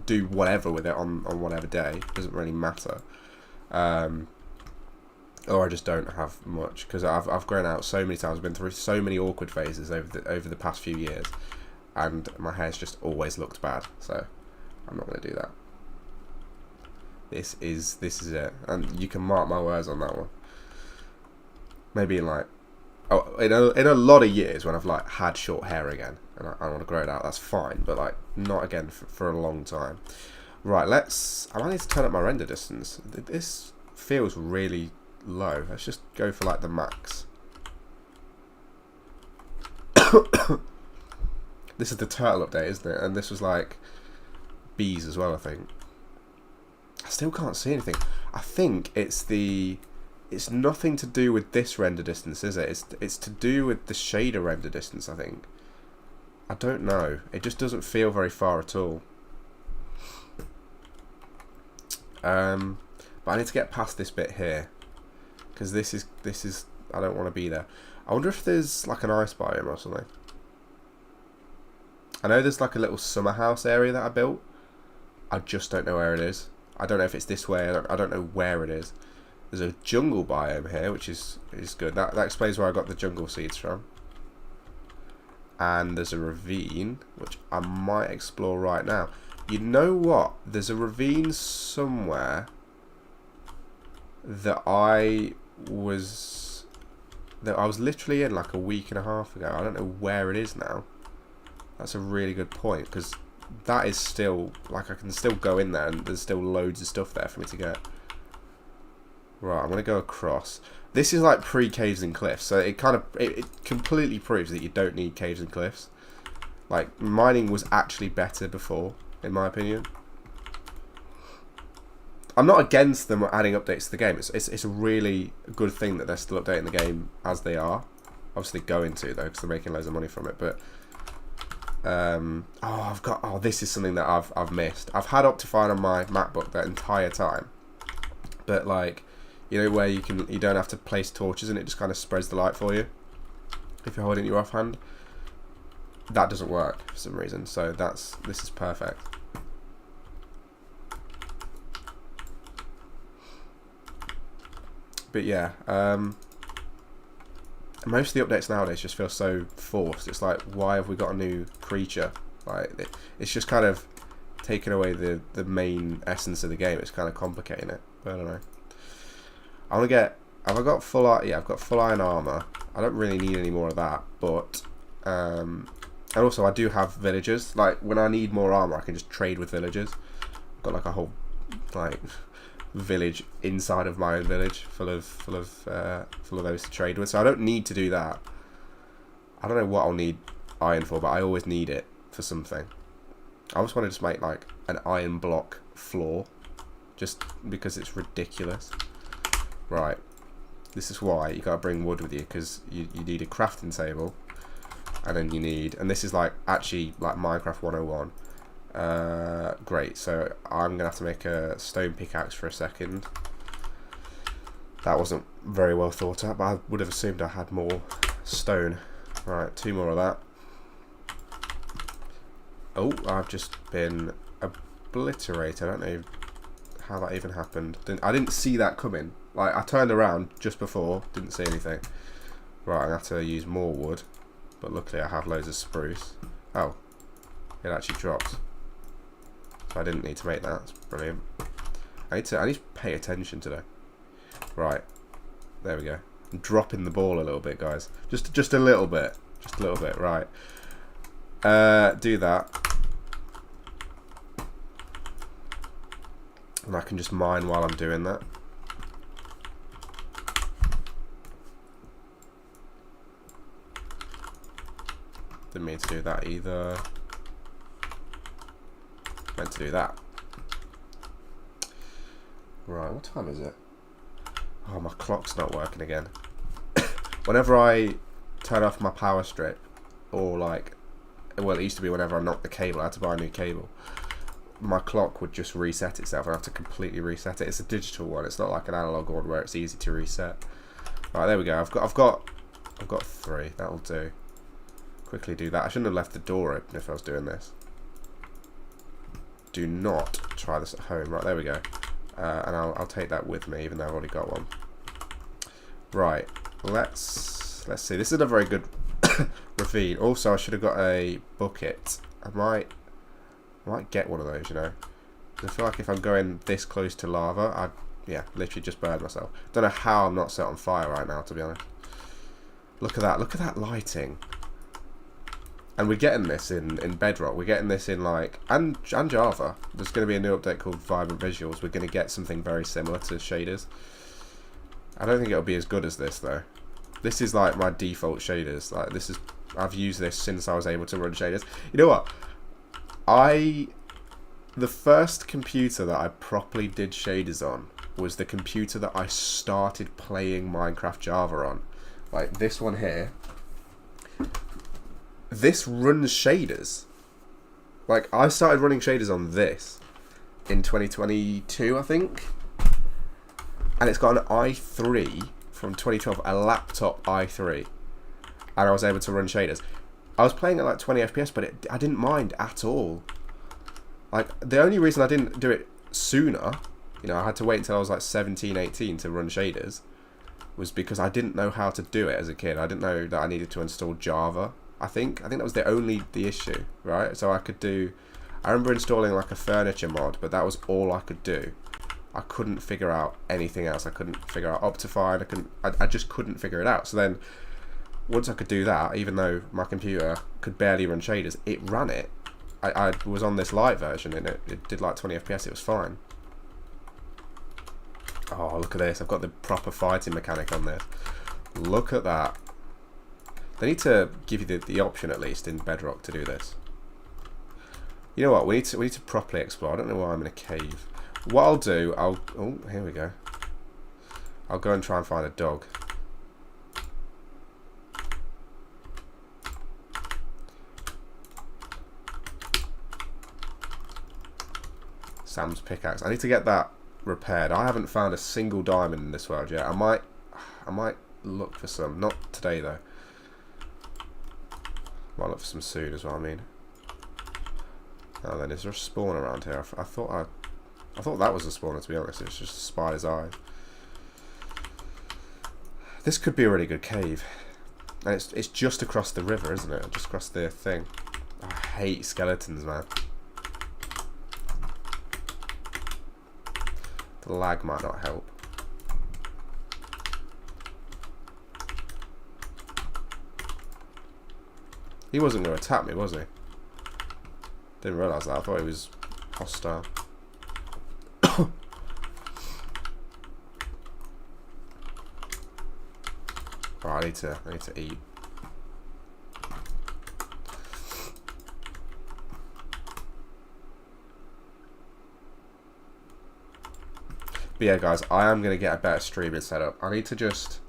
do whatever with it on whatever day. It doesn't really matter. Or I just don't have much because I've grown out so many times. I've been through so many awkward phases over the past few years, and my hair's just always looked bad. So I'm not going to do that. This is it, and you can mark my words on that one. Maybe in like, in a lot of years when I've like had short hair again and I want to grow it out, that's fine. But like not again for a long time. Right, I might need to turn up my render distance. This feels really low. Let's just go for like the max. This is the turtle update, isn't it? And this was like bees as well, I think. I still can't see anything. I think it's nothing to do with this render distance, is it? It's to do with the shader render distance, I think. I don't know. It just doesn't feel very far at all. But I need to get past this bit here because this is I don't want to be there. I wonder if there's like an ice biome or something. I know there's like a little summer house area that I built. I just don't know where it is. I don't know if it's this way. I don't know where it is. There's a jungle biome here, which is good. That explains where I got the jungle seeds from. And there's a ravine, which I might explore right now. You know what? There's a ravine somewhere that I was literally in like a week and a half ago. I don't know where it is now. That's a really good point because that is still like I can still go in there and there's still loads of stuff there for me to get. Right, I'm gonna go across. This is like pre-caves and cliffs, so it completely proves that you don't need caves and cliffs. Like mining was actually better before, in my opinion. I'm not against them adding updates to the game. It's a really good thing that they're still updating the game as they are. Obviously going to though, because they're making loads of money from it. But this is something that I've missed. I've had Optifine on my MacBook that entire time, but like You know, where you don't have to place torches and it just kind of spreads the light for you if you're holding your offhand. That doesn't work for some reason, so this is perfect. But yeah, most of the updates nowadays just feel so forced. It's like, why have we got a new creature? Like, it's just kind of taken away the main essence of the game. It's kind of complicating it. But I don't know. I want to get... Have I got full... Yeah, I've got full iron armor. I don't really need any more of that, but... and also, I do have villagers. Like, when I need more armor, I can just trade with villagers. I've got like a whole, like, village inside of my own village full of those to trade with. So I don't need to do that. I don't know what I'll need iron for, but I always need it for something. I just want to just make like an iron block floor, just because it's ridiculous. Right, this is why you gotta bring wood with you, because you need a crafting table, and then you need, and this is like actually like Minecraft 101. Great, so I'm gonna have to make a stone pickaxe for a second. That wasn't very well thought out, but I would have assumed I had more stone. Right, 2 more of that. Oh, I've just been obliterated. I don't know how that even happened. I didn't see that coming. Like, I turned around just before, didn't see anything. Right, I'm gonna have to use more wood, but luckily I have loads of spruce. Oh, it actually dropped. I didn't need to make that. That's brilliant. I need to pay attention today. Right, there we go. I'm dropping the ball a little bit, guys. Just a little bit. Just a little bit. Right. Do that, and I can just mine while I'm doing that. Didn't mean to do that either. Meant to do that. Right, what time is it? Oh, my clock's not working again. Whenever I turn off my power strip, or like, well, it used to be whenever I knocked the cable, I had to buy a new cable, my clock would just reset itself. I have to completely reset it. It's a digital one. It's not like an analog one where it's easy to reset. Right, there we go. I've got 3. That'll do. Quickly do that. I shouldn't have left the door open if I was doing this. Do not try this at home. Right, there we go. And I'll take that with me, even though I've already got one. Right, let's see. This is a very good ravine. Also, I should have got a bucket. I might get one of those, you know. I feel like if I'm going this close to lava, I'd literally just burn myself. Don't know how I'm not set on fire right now, to be honest. Look at that. Look at that lighting. And we're getting this in Bedrock. We're getting this in like and Java. There's going to be a new update called Vibrant Visuals. We're going to get something very similar to shaders. I don't think it'll be as good as this though. This is like my default shaders. Like this is, I've used this since I was able to run shaders. You know what? The first computer that I properly did shaders on was the computer that I started playing Minecraft Java on. Like this one here. This runs shaders. Like, I started running shaders on this in 2022, I think. And it's got an i3 from 2012, a laptop i3. And I was able to run shaders. I was playing at like 20 FPS, but I didn't mind at all. Like, the only reason I didn't do it sooner, you know, I had to wait until I was like 17, 18 to run shaders, was because I didn't know how to do it as a kid. I didn't know that I needed to install Java. I think that was the issue, right? So I remember installing like a furniture mod, but that was all I could do. I couldn't figure out anything else. I couldn't figure out Optifine. I just couldn't figure it out. So then, once I could do that, even though my computer could barely run shaders, it ran it. I was on this light version and it did like 20 FPS. It was fine. Oh, look at this. I've got the proper fighting mechanic on this. Look at that. They need to give you the option, at least, in Bedrock to do this. You know what? We need to properly explore. I don't know why I'm in a cave. What I'll do, oh, here we go. I'll go and try and find a dog. Sam's pickaxe. I need to get that repaired. I haven't found a single diamond in this world yet. I might look for some. Not today though. Might look for some soon as well. I mean. Oh, then is there a spawn around here? I thought that was a spawner, to be honest. It's just a spider's eye. This could be a really good cave. And it's just across the river, isn't it? Just across the thing. I hate skeletons, man. The lag might not help. He wasn't going to attack me, was he? Didn't realise that. I thought he was hostile. Right, I need to eat. But yeah, guys, I am gonna get a better streaming setup. I need to just.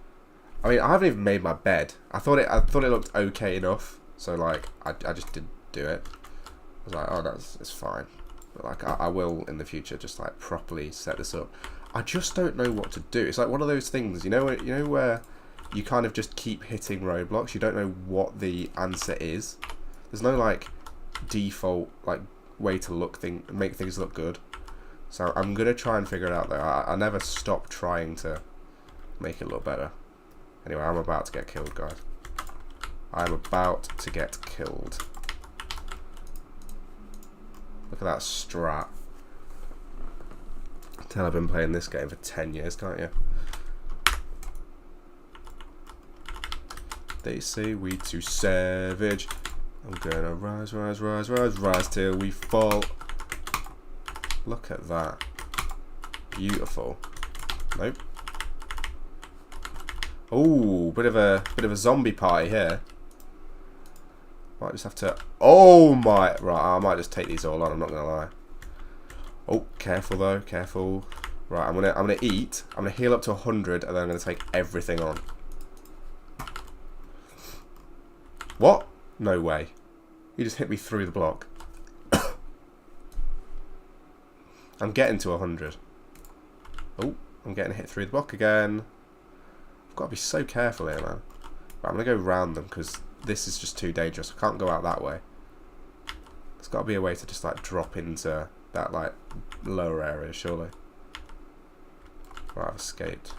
I mean, I haven't even made my bed. I thought it looked okay enough. So like, I just didn't do it. I was like, oh, it's fine. But like, I will in the future just like properly set this up. I just don't know what to do. It's like one of those things, you know where you kind of just keep hitting roadblocks. You don't know what the answer is. There's no like default like way to make things look good. So I'm gonna try and figure it out though. I never stop trying to make it look better. Anyway, I'm about to get killed, guys. I'm about to get killed. Look at that strat. Tell I've been playing this game for 10 years, can't you? They say we too savage. I'm gonna rise, rise, rise, rise, rise till we fall. Look at that. Beautiful. Nope. Oh, bit of a zombie party here. Might just have to. Oh my! Right, I might just take these all on. I'm not gonna lie. Oh, careful though, careful. Right, I'm gonna eat. I'm gonna heal up to 100, and then I'm gonna take everything on. What? No way. He just hit me through the block. I'm getting to 100. Oh, I'm getting hit through the block again. I've got to be so careful here, man. Right, I'm going to go round them because this is just too dangerous. I can't go out that way. There's got to be a way to just like drop into that like lower area, surely. Right, I've escaped.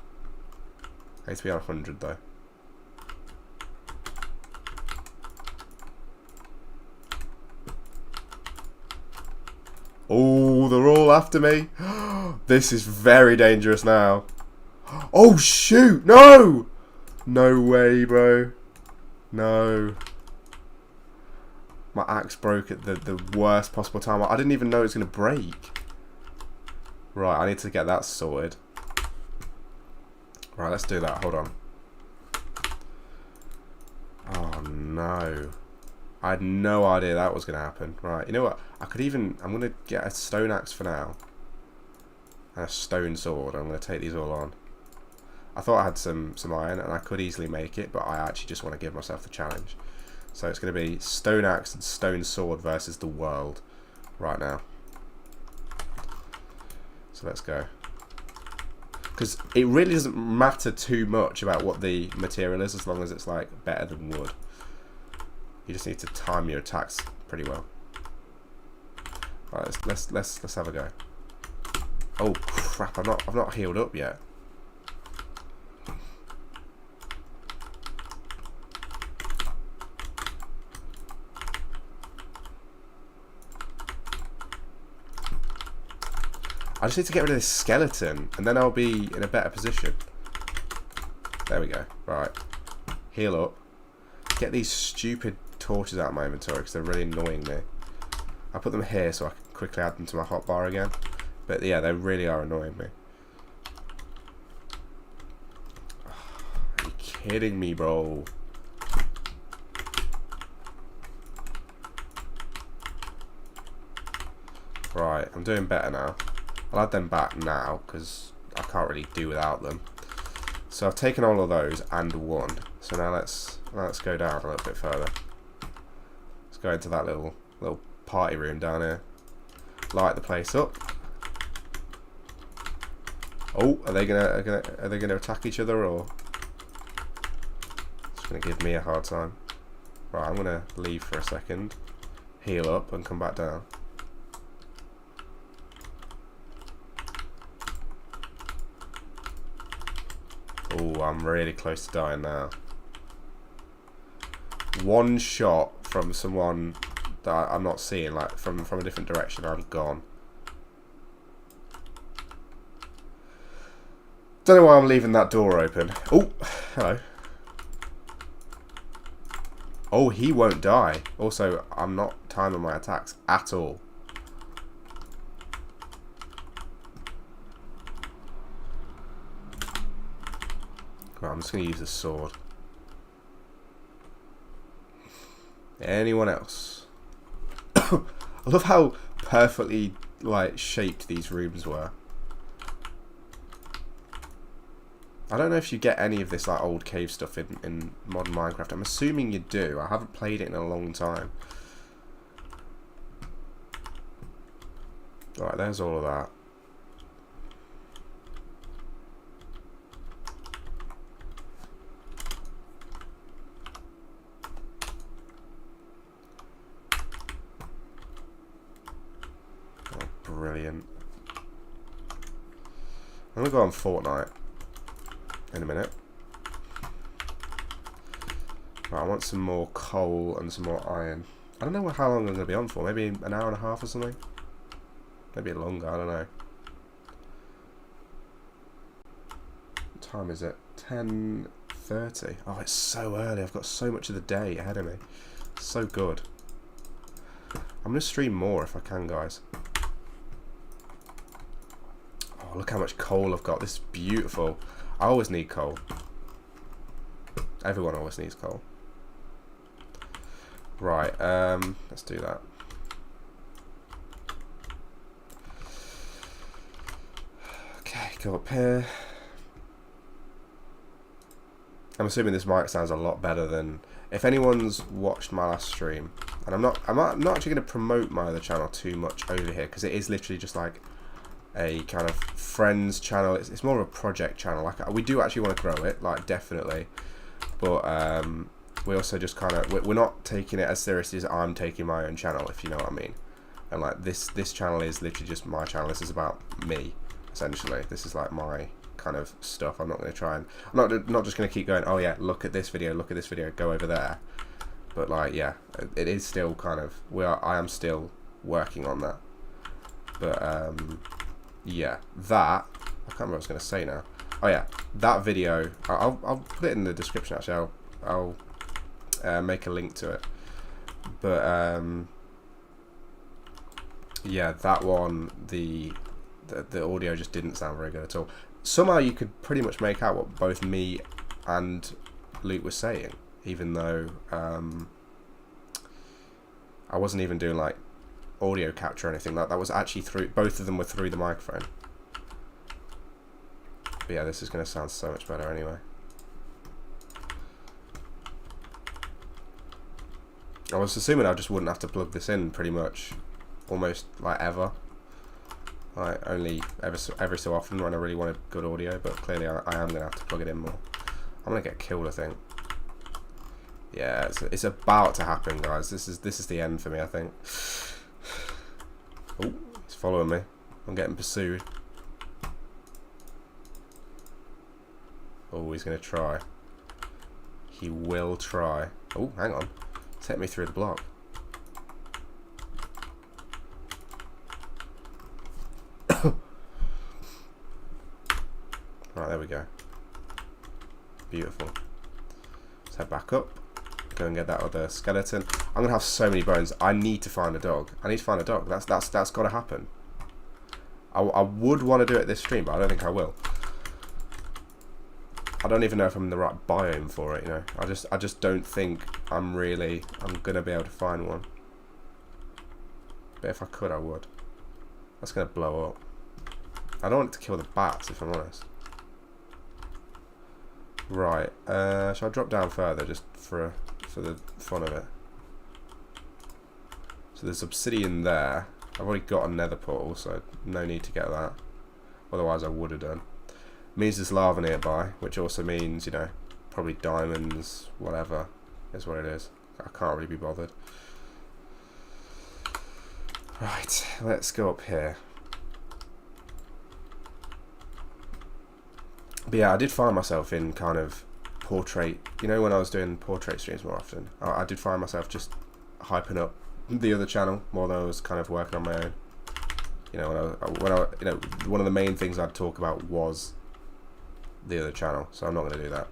I need to be on 100 though. Oh, they're all after me. This is very dangerous now. Oh, shoot. No. No way, bro. No. My axe broke at the worst possible time. I didn't even know it was going to break. Right, I need to get that sorted. Right, let's do that. Hold on. Oh, no. I had no idea that was going to happen. Right, you know what? I'm going to get a stone axe for now. And a stone sword. I'm going to take these all on. I thought I had some iron and I could easily make it, but I actually just want to give myself the challenge. So it's going to be stone axe and stone sword versus the world right now. So let's go. Because it really doesn't matter too much about what the material is as long as it's like better than wood. You just need to time your attacks pretty well. Right, let's have a go. Oh crap! I've not healed up yet. I just need to get rid of this skeleton, and then I'll be in a better position. There we go. Right, heal up. Get these stupid torches out of my inventory because they're really annoying me. I put them here so I can quickly add them to my hotbar again. But yeah, they really are annoying me. Are you kidding me, bro? Right, I'm doing better now. I'll add them back now because I can't really do without them. So I've taken all of those and one. So now let's go down a little bit further. Let's go into that little party room down here. Light the place up. Oh, are they gonna attack each other, or just gonna give me a hard time? Right, I'm gonna leave for a second, heal up, and come back down. Oh, I'm really close to dying now. One shot from someone that I'm not seeing, like from a different direction, I'm gone. Don't know why I'm leaving that door open. Oh, hello. Oh, he won't die. Also, I'm not timing my attacks at all. Right, I'm just going to use the sword. Anyone else? I love how perfectly like shaped these rooms were. I don't know if you get any of this like old cave stuff in modern Minecraft. I'm assuming you do. I haven't played it in a long time. Alright, there's all of that. Oh, brilliant. I'm gonna go on Fortnite in a minute. Right, I want some more coal and some more iron. I don't know how long I'm going to be on for. Maybe an hour and a half or something? Maybe longer, I don't know. What time is it? 10:30. Oh, it's so early. I've got so much of the day ahead of me. So good. I'm going to stream more if I can, guys. Oh, look how much coal I've got. This is beautiful. I always need coal. Everyone always needs coal. Right, let's do that. Okay, go up here. I'm assuming this mic sounds a lot better than... If anyone's watched my last stream, and I'm not actually going to promote my other channel too much over here, because it is literally just like a kind of friends channel. It's more of a project channel. Like, we do actually want to grow it, like, definitely, but we also just kind of we're not taking it as seriously as I'm taking my own channel, if you know what I mean. And like this channel is literally just my channel. This is about me, essentially. This is like my kind of stuff. I'm not going to try and I'm not just going to keep going, oh yeah, look at this video, go over there. But like, yeah, it is still kind of I am still working on that. But yeah, that I can't remember what I was going to say now. Oh yeah, that video, I'll put it in the description. Actually, I'll make a link to it. But yeah, that one, the audio just didn't sound very good at all. Somehow you could pretty much make out what both me and Luke were saying, even though I wasn't even doing like audio capture or anything. That was actually through, both of them were through the microphone. But yeah, this is going to sound so much better anyway. I was assuming I just wouldn't have to plug this in pretty much almost like ever. Like only every so often when I really wanted good audio, but clearly I am going to have to plug it in more. I'm going to get killed, I think. Yeah, it's about to happen, guys. This is the end for me, I think. Oh, he's following me. I'm getting pursued. Oh, he's going to try. He will try. Oh, hang on. Take me through the block. Right, there we go. Beautiful. Let's head back up. Go and get that other skeleton. I'm gonna have so many bones. I need to find a dog. I need to find a dog. That's got to happen. I would want to do it this stream, but I don't think I will. I don't even know if I'm in the right biome for it. You know, I just don't think I'm gonna be able to find one. But if I could, I would. That's gonna blow up. I don't want it to kill the bats, if I'm honest. Right. Shall I drop down further just for the fun of it? So there's obsidian there. I've already got a nether portal, so no need to get that. Otherwise I would have done. Means there's lava nearby, which also means, you know, probably diamonds, whatever, is what it is. I can't really be bothered. Right, let's go up here. But yeah, I did find myself in kind of portrait, you know, when I was doing portrait streams more often, I did find myself just hyping up the other channel more than I was kind of working on my own. You know, you know, one of the main things I'd talk about was the other channel, so I'm not going to do that.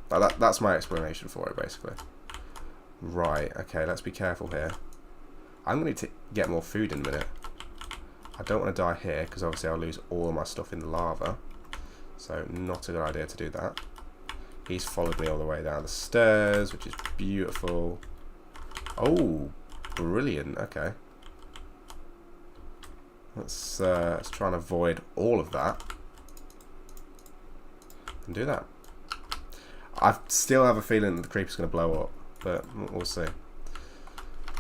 But that's my explanation for it, basically. Right, okay, let's be careful here. I'm going to get more food in a minute. I don't want to die here, because obviously I'll lose all of my stuff in the lava. So, not a good idea to do that. He's followed me all the way down the stairs, which is beautiful. Oh, brilliant, okay. Let's try and avoid all of that. And do that. I still have a feeling that the creeper's going to blow up, but we'll see.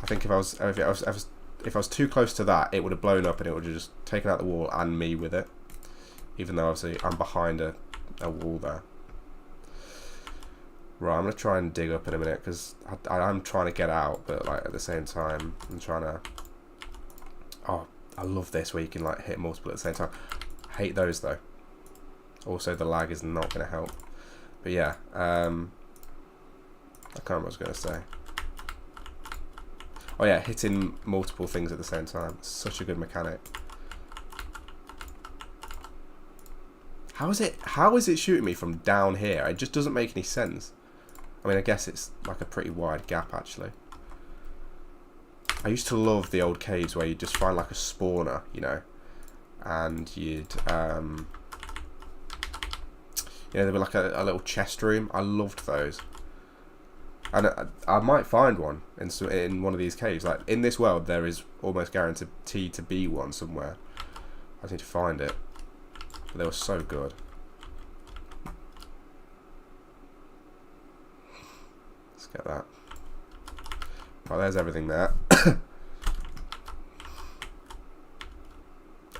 I think if I was too close to that, it would have blown up and it would have just taken out the wall and me with it. Even though obviously I'm behind a wall there. Right, I'm going to try and dig up in a minute because I'm trying to get out, but like at the same time I'm trying to... Oh, I love this where you can like hit multiple at the same time. I hate those though. Also the lag is not going to help. But yeah, I can't remember what I was going to say. Oh yeah, hitting multiple things at the same time. Such a good mechanic. How is it shooting me from down here? It just doesn't make any sense. I mean, I guess it's like a pretty wide gap actually. I used to love the old caves where you'd just find like a spawner, you know, and you'd you know, they were like a little chest room. I loved those. And I might find one in one of these caves. Like, in this world, there is almost guaranteed to be one somewhere. I just need to find it. But they were so good. Let's get that. Right, there's everything there.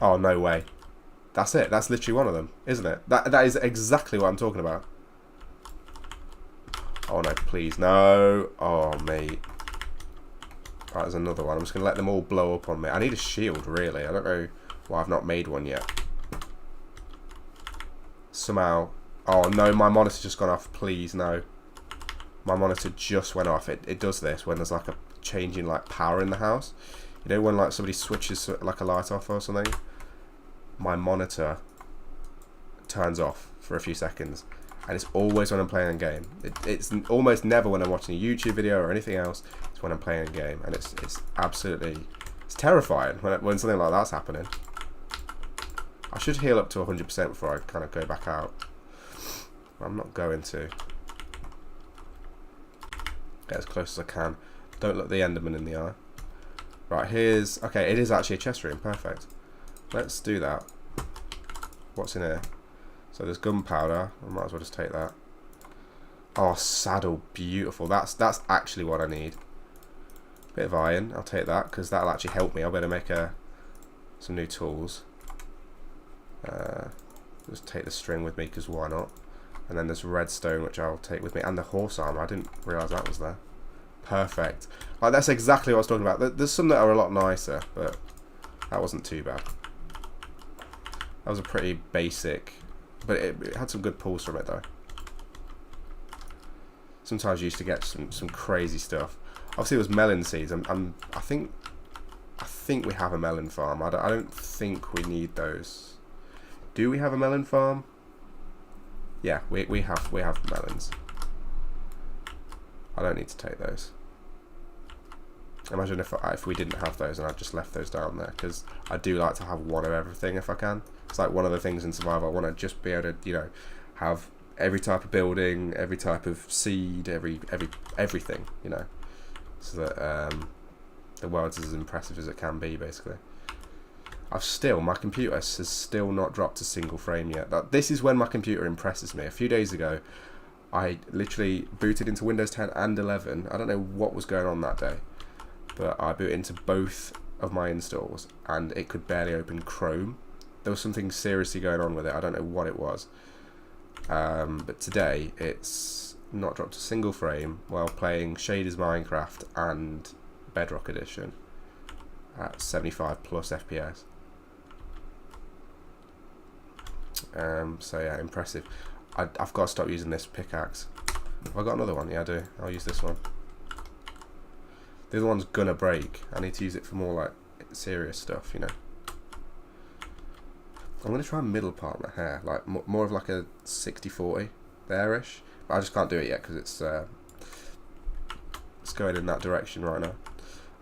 Oh, no way. That's it. That's literally one of them, isn't it? That is exactly what I'm talking about. Oh no, please, no. Oh, mate. Right, there's another one. I'm just going to let them all blow up on me. I need a shield, really. I don't know why I've not made one yet. Somehow... Oh, no, my monitor's just gone off. Please, no. My monitor just went off. It does this when there's, like, a change in, like, power in the house. You know, when, like, somebody switches, like, a light off or something? My monitor turns off for a few seconds. And it's always when I'm playing a game. It's almost never when I'm watching a YouTube video or anything else. It's when I'm playing a game, and it's absolutely terrifying when something like that's happening. I should heal up to 100% before I kind of go back out. I'm not going to. Get as close as I can. Don't look the Enderman in the eye. Right, here's... Okay, it is actually a chest room. Perfect. Let's do that. What's in here? So there's gunpowder. I might as well just take that. Oh, saddle. Beautiful. That's actually what I need. Bit of iron. I'll take that because that'll actually help me. I'll better make some new tools. Just take the string with me because why not? And then there's redstone which I'll take with me. And the horse armor. I didn't realise that was there. Perfect. Like, that's exactly what I was talking about. There's some that are a lot nicer, but that wasn't too bad. That was a pretty basic... But it had some good pulls from it though. Sometimes you used to get some crazy stuff. Obviously, it was melon seeds. I think we have a melon farm. I don't think we need those. Do we have a melon farm? Yeah, we have melons. I don't need to take those. Imagine if we didn't have those and I just left those down there, because I do like to have one of everything if I can. It's like one of the things in survival. I want to just be able to, you know, have every type of building, every type of seed, everything, you know, so that the world's as impressive as it can be, basically. My computer has still not dropped a single frame yet. This is when my computer impresses me. A few days ago, I literally booted into Windows 10 and 11. I don't know what was going on that day, but I booted into both of my installs and it could barely open Chrome. there was something seriously going on with it. I don't know what it was. But today it's not dropped a single frame while playing Shaders Minecraft and Bedrock Edition at 75 plus FPS. So yeah, impressive. I've got to stop using this pickaxe. Have I got another one? Yeah, I do. I'll use this one. The other one's gonna break. I need to use it for more like serious stuff, you know. I'm gonna try middle part of my hair, like more of like a 60-40 there-ish. But I just can't do it yet because it's going in that direction right now.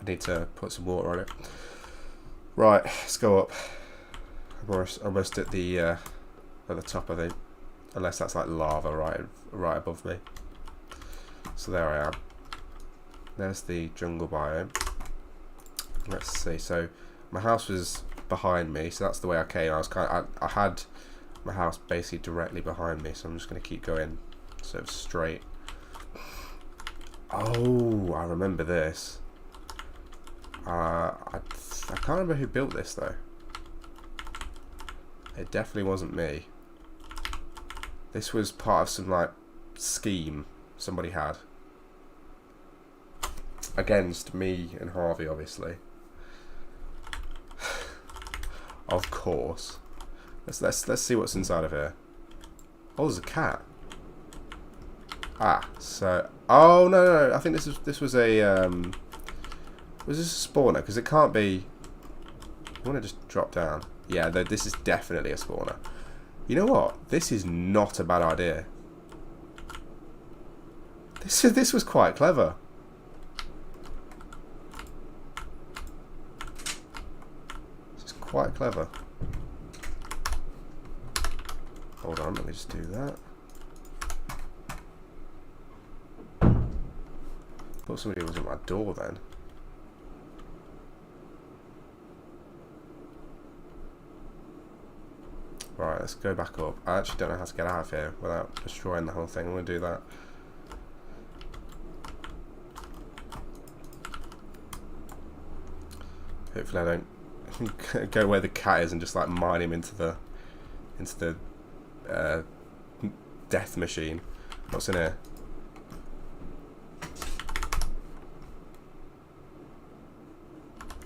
I need to put some water on it. Right, let's go up. I'm almost at the top, I think. Unless that's like lava right above me. So there I am. There's the jungle biome. Let's see. So my house was behind me, so that's the way I came. I had my house basically directly behind me, so I'm just going to keep going sort of straight. Oh, I remember this. I can't remember who built this though. It definitely wasn't me. This was part of some like scheme somebody had against me and Harvey, obviously. Of course. Let's see what's inside of here. Oh, there's a cat. Ah, so oh no, I think this was a was this a spawner? Because it can't be. I want to just drop down. Yeah, this is definitely a spawner. You know what? This is not a bad idea. This was quite clever. This is quite clever. Hold on, let me just do that. Thought somebody was at my door then. Right, let's go back up. I actually don't know how to get out of here without destroying the whole thing. I'm going to do that. Hopefully I don't go where the cat is and just like mine him into the death machine. What's in here?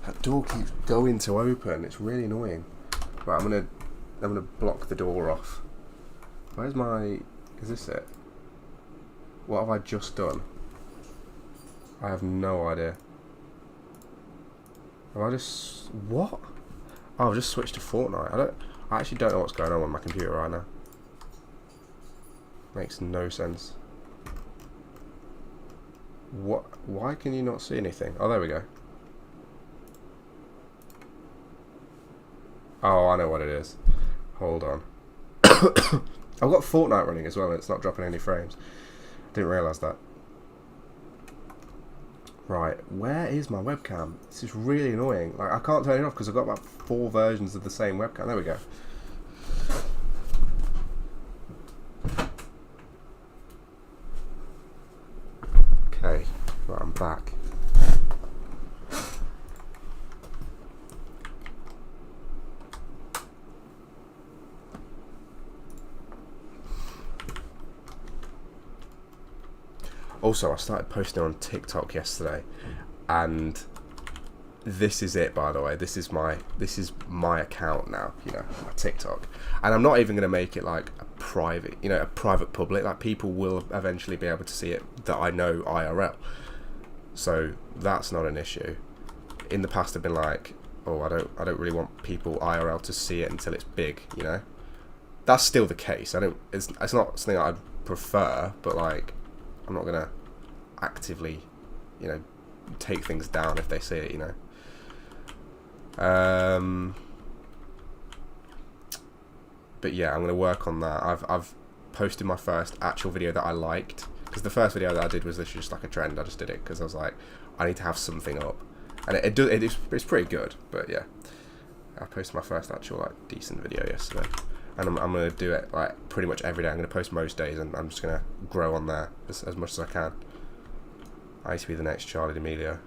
That door keeps going to open. It's really annoying. Right, I'm gonna block the door off. Where's my... Is this it? What have I just done? I have no idea. Have I just... What? Oh, I've just switched to Fortnite. I actually don't know what's going on my computer right now. Makes no sense. What? Why can you not see anything? Oh, there we go. Oh, I know what it is. Hold on. I've got Fortnite running as well and it's not dropping any frames. Didn't realise that. Right, where is my webcam? This is really annoying. Like, I can't turn it off because I've got about 4 versions of the same webcam. There we go. Okay, right, I'm back. Also, I started posting on TikTok yesterday, and this is it. By the way, this is my account now. You know, my TikTok, and I'm not even going to make it like a private, a private public. Like people will eventually be able to see it that I know IRL. So that's not an issue. In the past, I've been like, oh, I don't really want people IRL to see it until it's big. You know, that's still the case. It's not something I'd prefer, but like, I'm not gonna actively, take things down if they see it, But yeah, I'm gonna work on that. I've posted my first actual video that I liked, because the first video that I did was literally just like a trend. I just did it because I was like, I need to have something up, and it's pretty good. But yeah, I posted my first actual like decent video yesterday. And I'm going to do it like pretty much every day. I'm going to post most days, and I'm just going to grow on there as much as I can. I need to be the next Charli D'Amelio.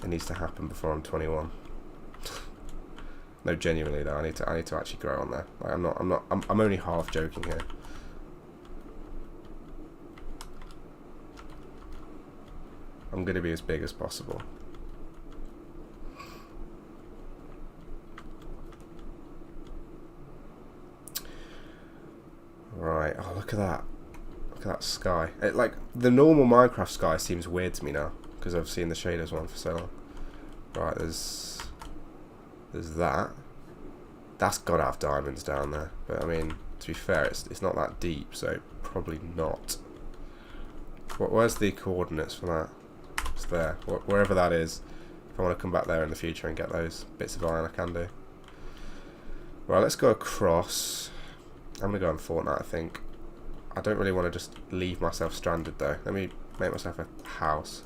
It needs to happen before I'm 21. No, genuinely though, I need to actually grow on there. Like, I'm only half joking here. I'm gonna be as big as possible. Right. Oh, look at that. Look at that sky. Like the normal Minecraft sky seems weird to me now because I've seen the shaders one for so long. Right. There's that. That's got to have diamonds down there. But I mean, to be fair, it's not that deep, so probably not. Where's the coordinates for that? It's there. Wherever that is. If I want to come back there in the future and get those bits of iron, I can do. Right, let's go across. I'm going to go on Fortnite, I think. I don't really want to just leave myself stranded, though. Let me make myself a house.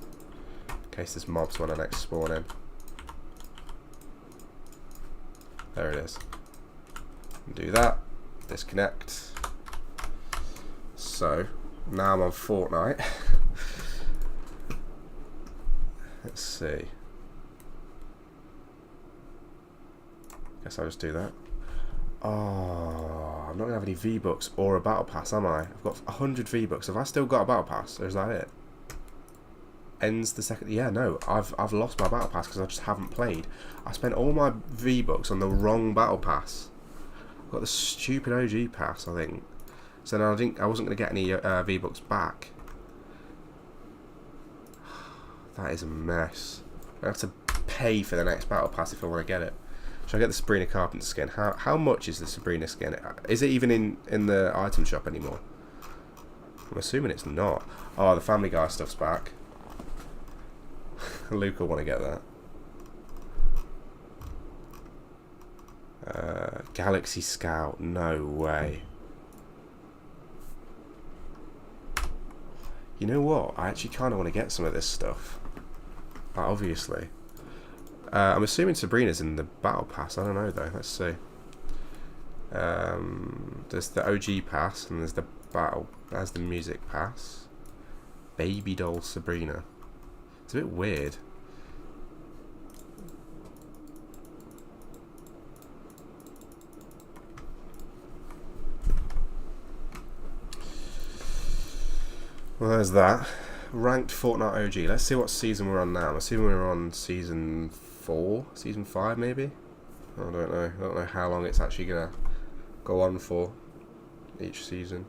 In case there's mobs when I next spawn in. There it is. Do that. Disconnect. So, now I'm on Fortnite. Let's see. Guess I'll just do that. Oh, I'm not going to have any V-Bucks or a Battle Pass, am I? I've got 100 V-Bucks. Have I still got a Battle Pass, or is that it? Ends the second... Yeah, no, I've lost my Battle Pass because I just haven't played. I spent all my V-Bucks on the wrong Battle Pass. I got the stupid OG pass, I think. So now I wasn't going to get any V-Bucks back. That is a mess. I have to pay for the next Battle Pass if I want to get it. Should I get the Sabrina Carpenter skin? How much is the Sabrina skin? Is it even in the item shop anymore? I'm assuming it's not. Oh, the Family Guy stuff's back. Luke will want to get that. Galaxy Scout. No way. You know what? I actually kind of want to get some of this stuff. Obviously. I'm assuming Sabrina's in the Battle Pass. I don't know though. Let's see. There's the OG pass and there's the Battle. There's the Music Pass. Baby doll Sabrina. It's a bit weird. Well, there's that. Ranked Fortnite OG. Let's see what season we're on now. I'm assuming we're on season 4, season 5 maybe? I don't know. I don't know how long it's actually going to go on for each season.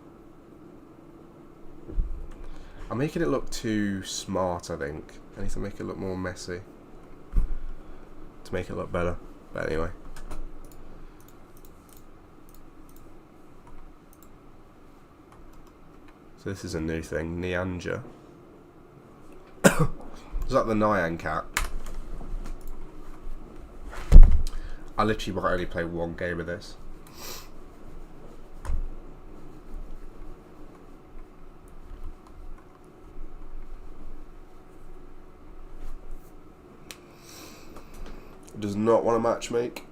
I'm making it look too smart, I think. I need to make it look more messy to make it look better. But anyway. So this is a new thing, Nyanja. Is that the Nyan cat? I literally might only play one game of this. Does not want to matchmake.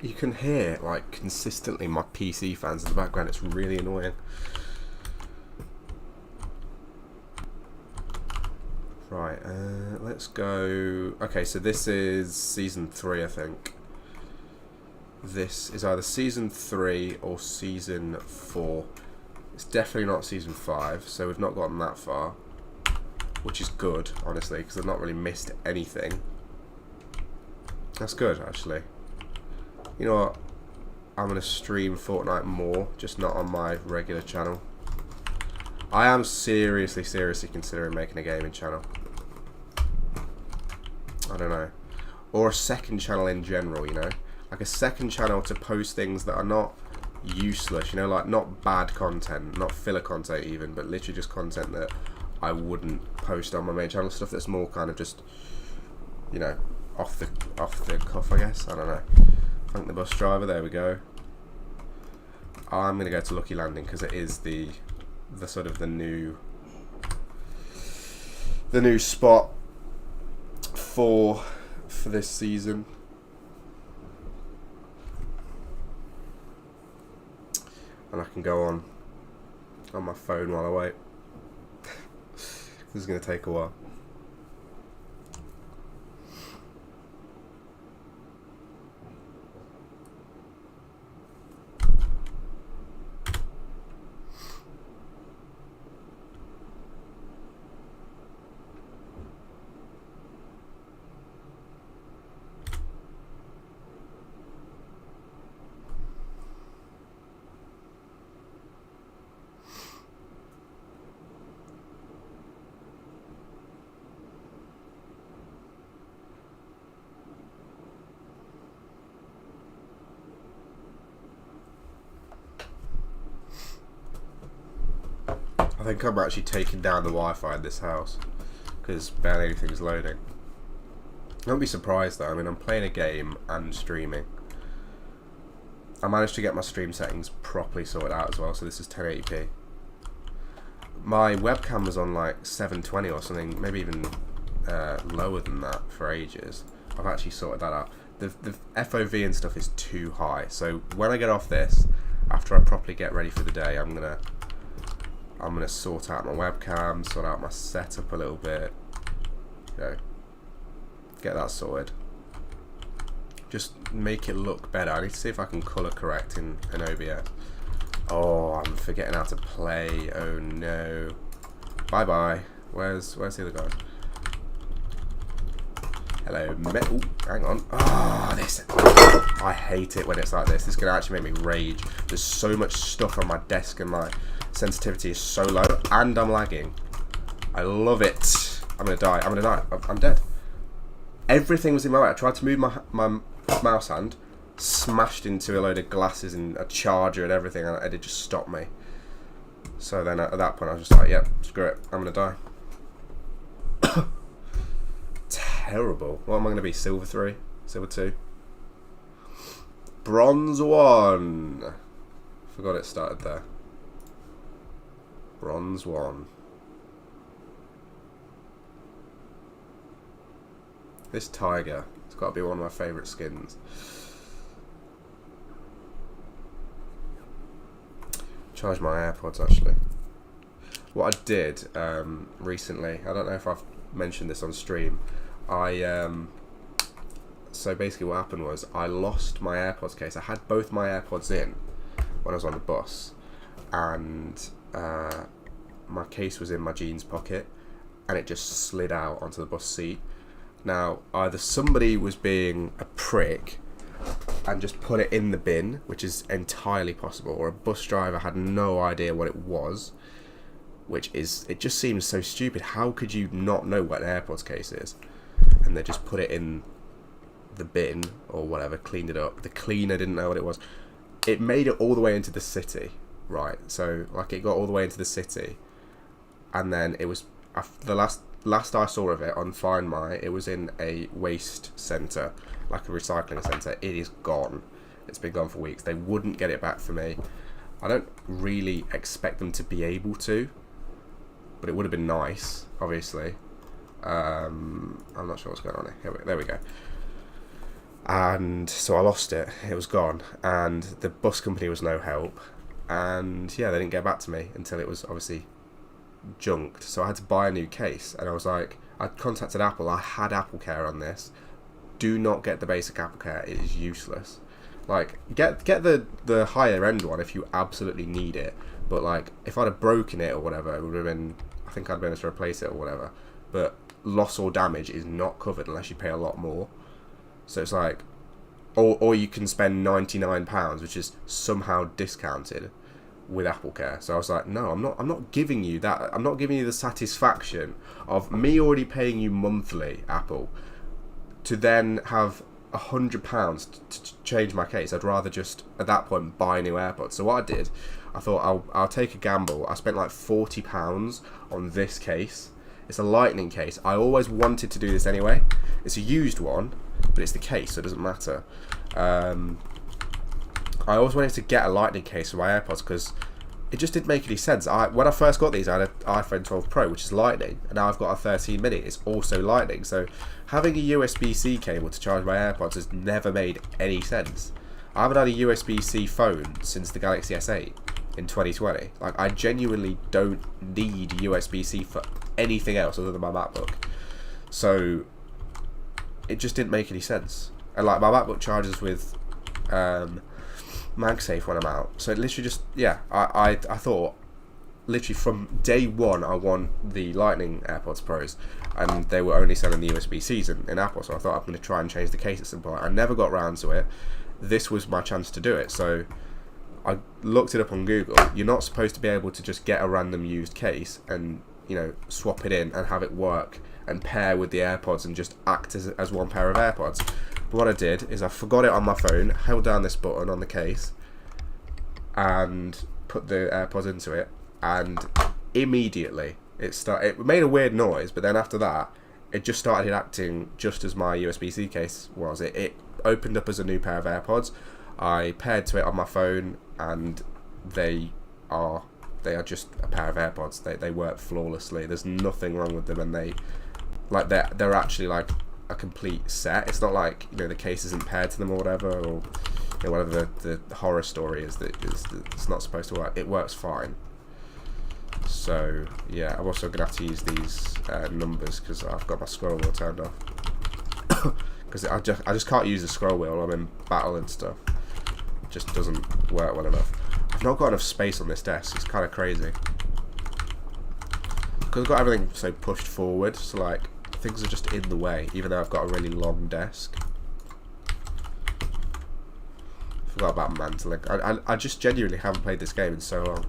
You can hear, like, consistently my PC fans in the background. It's really annoying. Right, let's go... Okay, so this is Season 3, I think. This is either Season 3 or Season 4. It's definitely not Season 5, so we've not gotten that far. Which is good, honestly, because I've not really missed anything. That's good, actually. You know what? I'm going to stream Fortnite more, just not on my regular channel. I am seriously considering making a gaming channel. I don't know. Or a second channel in general, you know? Like a second channel to post things that are not useless, you know? Like not bad content, not filler content even, but literally just content that I wouldn't post on my main channel. Stuff that's more kind of just, you know, off the cuff, I guess. I don't know. Thank the bus driver, there we go. I'm going to go to Lucky Landing because it is the sort of the new spot 4 for this season. And I can go on my phone while I wait. This is going to take a while. I think I'm actually taking down the Wi-Fi in this house because barely anything's loading. Don't be surprised though. I mean, I'm playing a game and streaming. I managed to get my stream settings properly sorted out as well, so this is 1080p. My webcam was on like 720 or something, maybe even lower than that for ages. I've actually sorted that out. The FOV and stuff is too high, so when I get off this, after I properly get ready for the day, I'm gonna sort out my webcam, sort out my setup a little bit. Get that sorted. Just make it look better. I need to see if I can colour correct in OBS. Oh, I'm forgetting how to play. Oh no. Bye bye. Where's the other guy? Hello, metal. Hang on. Oh, this. I hate it when it's like this. This can actually make me rage. There's so much stuff on my desk and my sensitivity is so low, and I'm lagging. I love it. I'm gonna die. I'm gonna die. I'm dead. Everything was in my way. I tried to move my mouse hand, smashed into a load of glasses and a charger and everything, and it just stopped me. So then at that point I was just like, yep, screw it. I'm gonna die. Terrible. What am I gonna be? Silver 3? Silver 2? Bronze 1. Forgot it started there. Bronze 1. This tiger, it's got to be one of my favourite skins. Charge my AirPods actually. What I did recently, I don't know if I've mentioned this on stream. So basically what happened was I lost my AirPods case. I had both my AirPods in when I was on the bus, and my case was in my jeans pocket, and it just slid out onto the bus seat. Now, either somebody was being a prick and just put it in the bin, which is entirely possible, or a bus driver had no idea what it was, it just seems so stupid. How could you not know what an AirPods case is? And they just put it in the bin or whatever, cleaned it up. The cleaner didn't know what it was. It made it all the way into the city, right? So, like, it got all the way into the city, and then it was, the last I saw of it on Find My, it was in a waste centre, like a recycling centre. It is gone. It's been gone for weeks. They wouldn't get it back for me. I don't really expect them to be able to, but it would have been nice, obviously. I'm not sure what's going on here. There we go. And so I lost it. It was gone, and the bus company was no help. And yeah, they didn't get back to me until it was obviously junked. So I had to buy a new case, and I was like, I contacted Apple. I had Apple Care on this. Do not get the basic Apple Care. It is useless. Like, get the higher end one if you absolutely need it. But like, if I'd have broken it or whatever, it would have been, I think I'd been able to replace it or whatever. But loss or damage is not covered unless you pay a lot more. So it's like, or you can spend £99, which is somehow discounted with Apple Care. So I was like, no, I'm not giving you that. I'm not giving you the satisfaction of me already paying you monthly, Apple, to then have £100 to change my case. I'd rather just at that point buy new AirPods. So what I did, I thought I'll take a gamble. I spent like £40 on this case. It's a Lightning case. I always wanted to do this anyway. It's a used one, but it's the case, so it doesn't matter. I always wanted to get a Lightning case for my AirPods because it just didn't make any sense. When I first got these, I had an iPhone 12 Pro, which is Lightning, and now I've got a 13 mini. It's also Lightning. So having a USB-C cable to charge my AirPods has never made any sense. I haven't had a USB-C phone since the Galaxy S8 in 2020. Like, I genuinely don't need USB-C for anything else other than my MacBook. So it just didn't make any sense. And like, my MacBook charges with MagSafe when I'm out. So it literally just, yeah, I thought, literally from day one, I want the Lightning AirPods Pros, and they were only selling the USB-Cs in Apple, so I thought I'm going to try and change the case at some point. I never got round to it. This was my chance to do it, so I looked it up on Google. You're not supposed to be able to just get a random used case and, you know, swap it in and have it work and pair with the AirPods and just act as one pair of AirPods. But what I did is I forgot it on my phone, held down this button on the case, and put the AirPods into it, and immediately it made a weird noise, but then after that it just started acting just as my USB-C case was. It opened up as a new pair of AirPods. I paired to it on my phone, and they are just a pair of AirPods. They work flawlessly. There's nothing wrong with them, and they're actually like a complete set. It's not like, you know, the case isn't paired to them or whatever, or, you know, whatever the horror story is that it's not supposed to work. It works fine. So yeah, I'm also gonna have to use these numbers because I've got my scroll wheel turned off. Because I just can't use the scroll wheel. I'm in battle and stuff. It just doesn't work well enough. I've not got enough space on this desk. It's kind of crazy. Because I've got everything so pushed forward, so like things are just in the way, even though I've got a really long desk. Forgot about mantling. I just genuinely haven't played this game in so long.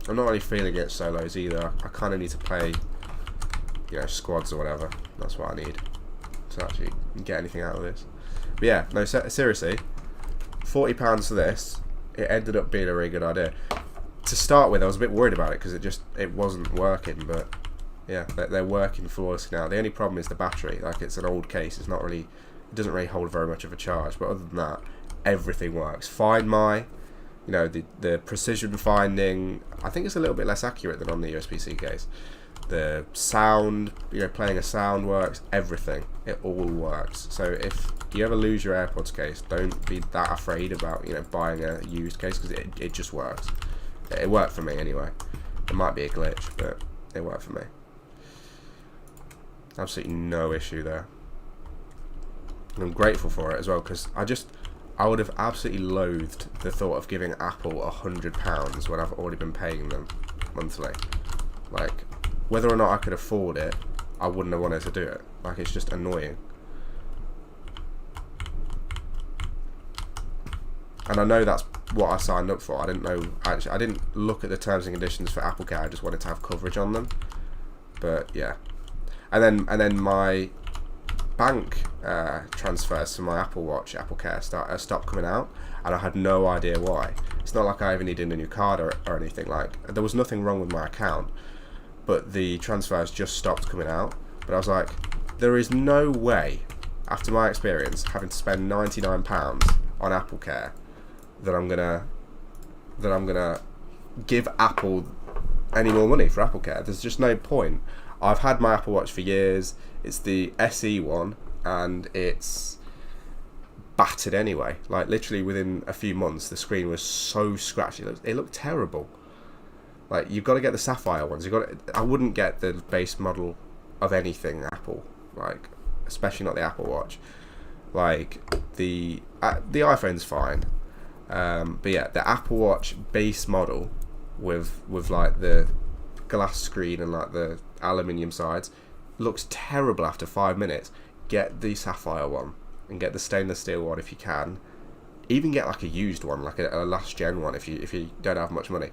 I'm not really feeling it solos either. I kind of need to play, you know, squads or whatever. That's what I need to actually get anything out of this. But yeah, no, seriously, £40 for this. It ended up being a really good idea. To start with, I was a bit worried about it because it wasn't working, but yeah, they're working flawlessly now. The only problem is the battery. Like, it's an old case. It doesn't really hold very much of a charge. But other than that, everything works. Find My, you know, the precision finding, I think it's a little bit less accurate than on the USB-C case. The sound, you know, playing a sound works. Everything, it all works. So if you ever lose your AirPods case, don't be that afraid about, you know, buying a used case, because it just works. It worked for me anyway. It might be a glitch, but it worked for me. Absolutely no issue there. And I'm grateful for it as well, because I would have absolutely loathed the thought of giving Apple £100 when I've already been paying them monthly. Like, whether or not I could afford it, I wouldn't have wanted to do it. Like, it's just annoying. And I know that's what I signed up for. I didn't know, actually, I didn't look at the terms and conditions for AppleCare. I just wanted to have coverage on them. But yeah, and then my bank transfers to my Apple Watch, AppleCare, stopped coming out, and I had no idea why. It's not like I even needed a new card or anything. Like, there was nothing wrong with my account, but the transfers just stopped coming out. But I was like, there is no way, after my experience, having to spend £99 on AppleCare, that I'm gonna give Apple any more money for AppleCare. There's just no point. I've had my Apple Watch for years. It's the SE one, and it's battered anyway. Like, literally within a few months, the screen was so scratchy. It looked terrible. Like, you've got to get the Sapphire ones. I wouldn't get the base model of anything Apple, like, especially not the Apple Watch. Like, the iPhone's fine. But yeah, the Apple Watch base model with like the glass screen and like the aluminium sides looks terrible after 5 minutes. Get the Sapphire one and get the stainless steel one if you can. Even get like a used one, like a last gen one if you don't have much money.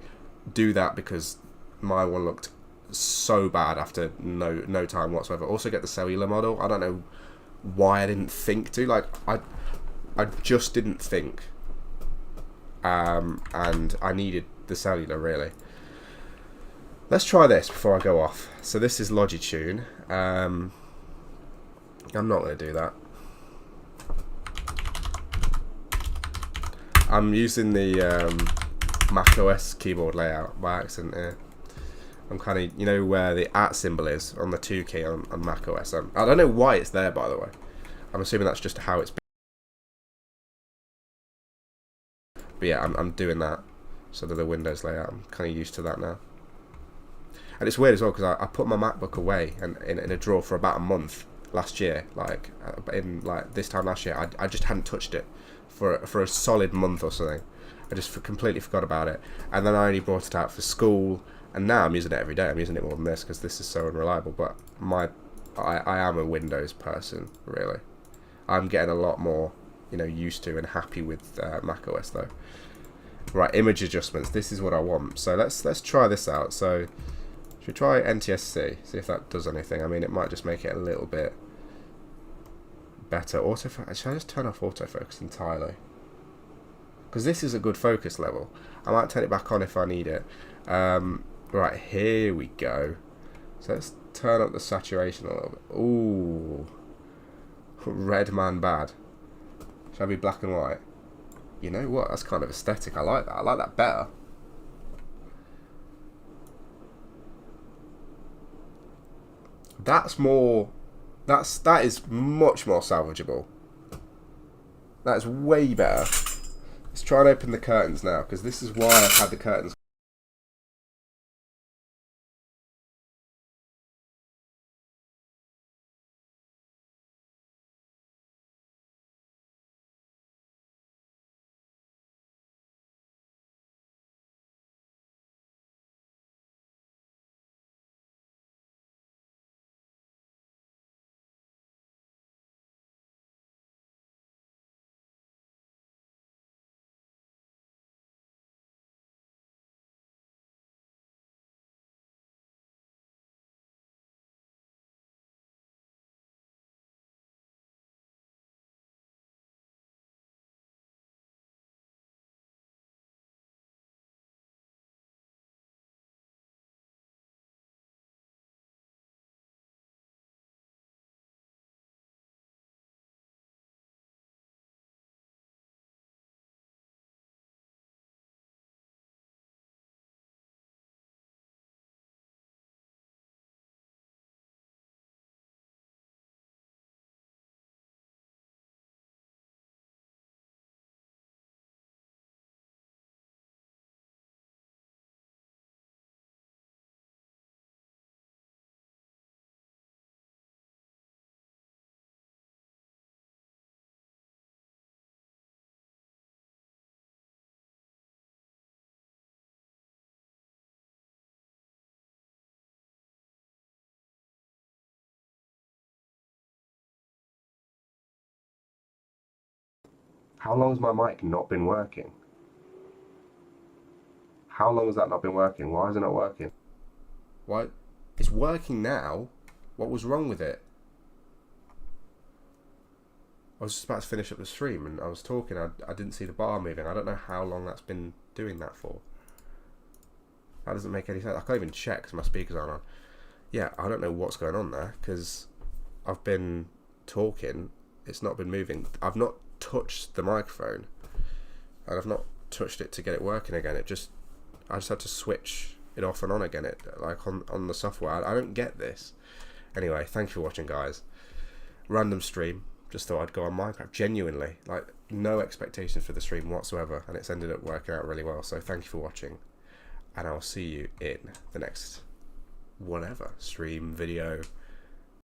Do that, because my one looked so bad after no time whatsoever. Also get the cellular model. I don't know why I didn't think to. Like, I just didn't think. And I needed the cellular, really. Let's try this before I go off. So this is Logitune. I'm not going to do that. I'm using the Mac OS keyboard layout by accident here. I'm kind of, you know where the @ symbol is on the 2 key on Mac OS. I don't know why it's there, by the way. I'm assuming that's just how it's been. But yeah, I'm doing that. So the Windows layout, I'm kind of used to that now. And it's weird as well because I put my MacBook away and in a drawer for about a month last year. Like in like this time last year, I just hadn't touched it for a solid month or something. I just completely forgot about it, and then I only brought it out for school, and now I'm using it every day. I'm using it more than this because this is so unreliable. But I am a Windows person, really. I'm getting a lot more, you know, used to and happy with Mac OS though. Right, image adjustments. This is what I want. So let's try this out. So should we try NTSC? See if that does anything. I mean, it might just make it a little bit better. Autofocus. Should I just turn off autofocus entirely? Because this is a good focus level. I might turn it back on if I need it. Right, here we go. So let's turn up the saturation a little bit. Ooh. Red man bad. Shall I be black and white? You know what? That's kind of aesthetic. I like that. I like that better. That's more... That is much more salvageable. That is way better. Let's try and open the curtains now, because this is why I've had the curtains. How long has my mic not been working? How long has that not been working? Why is it not working? Why? It's working now. What was wrong with it? I was just about to finish up the stream and I was talking. I didn't see the bar moving. I don't know how long that's been doing that for. That doesn't make any sense. I can't even check because my speakers aren't on. Yeah, I don't know what's going on there because I've been talking. It's not been moving. I've not touched the microphone and I've not touched it to get it working again. I just had to switch it off and on again. It like on the software. I don't get this. Anyway, thank you for watching, guys. Random stream. Just thought I'd go on Minecraft. Genuinely, like no expectations for the stream whatsoever, and it's ended up working out really well. So thank you for watching, and I'll see you in the next whatever stream, video,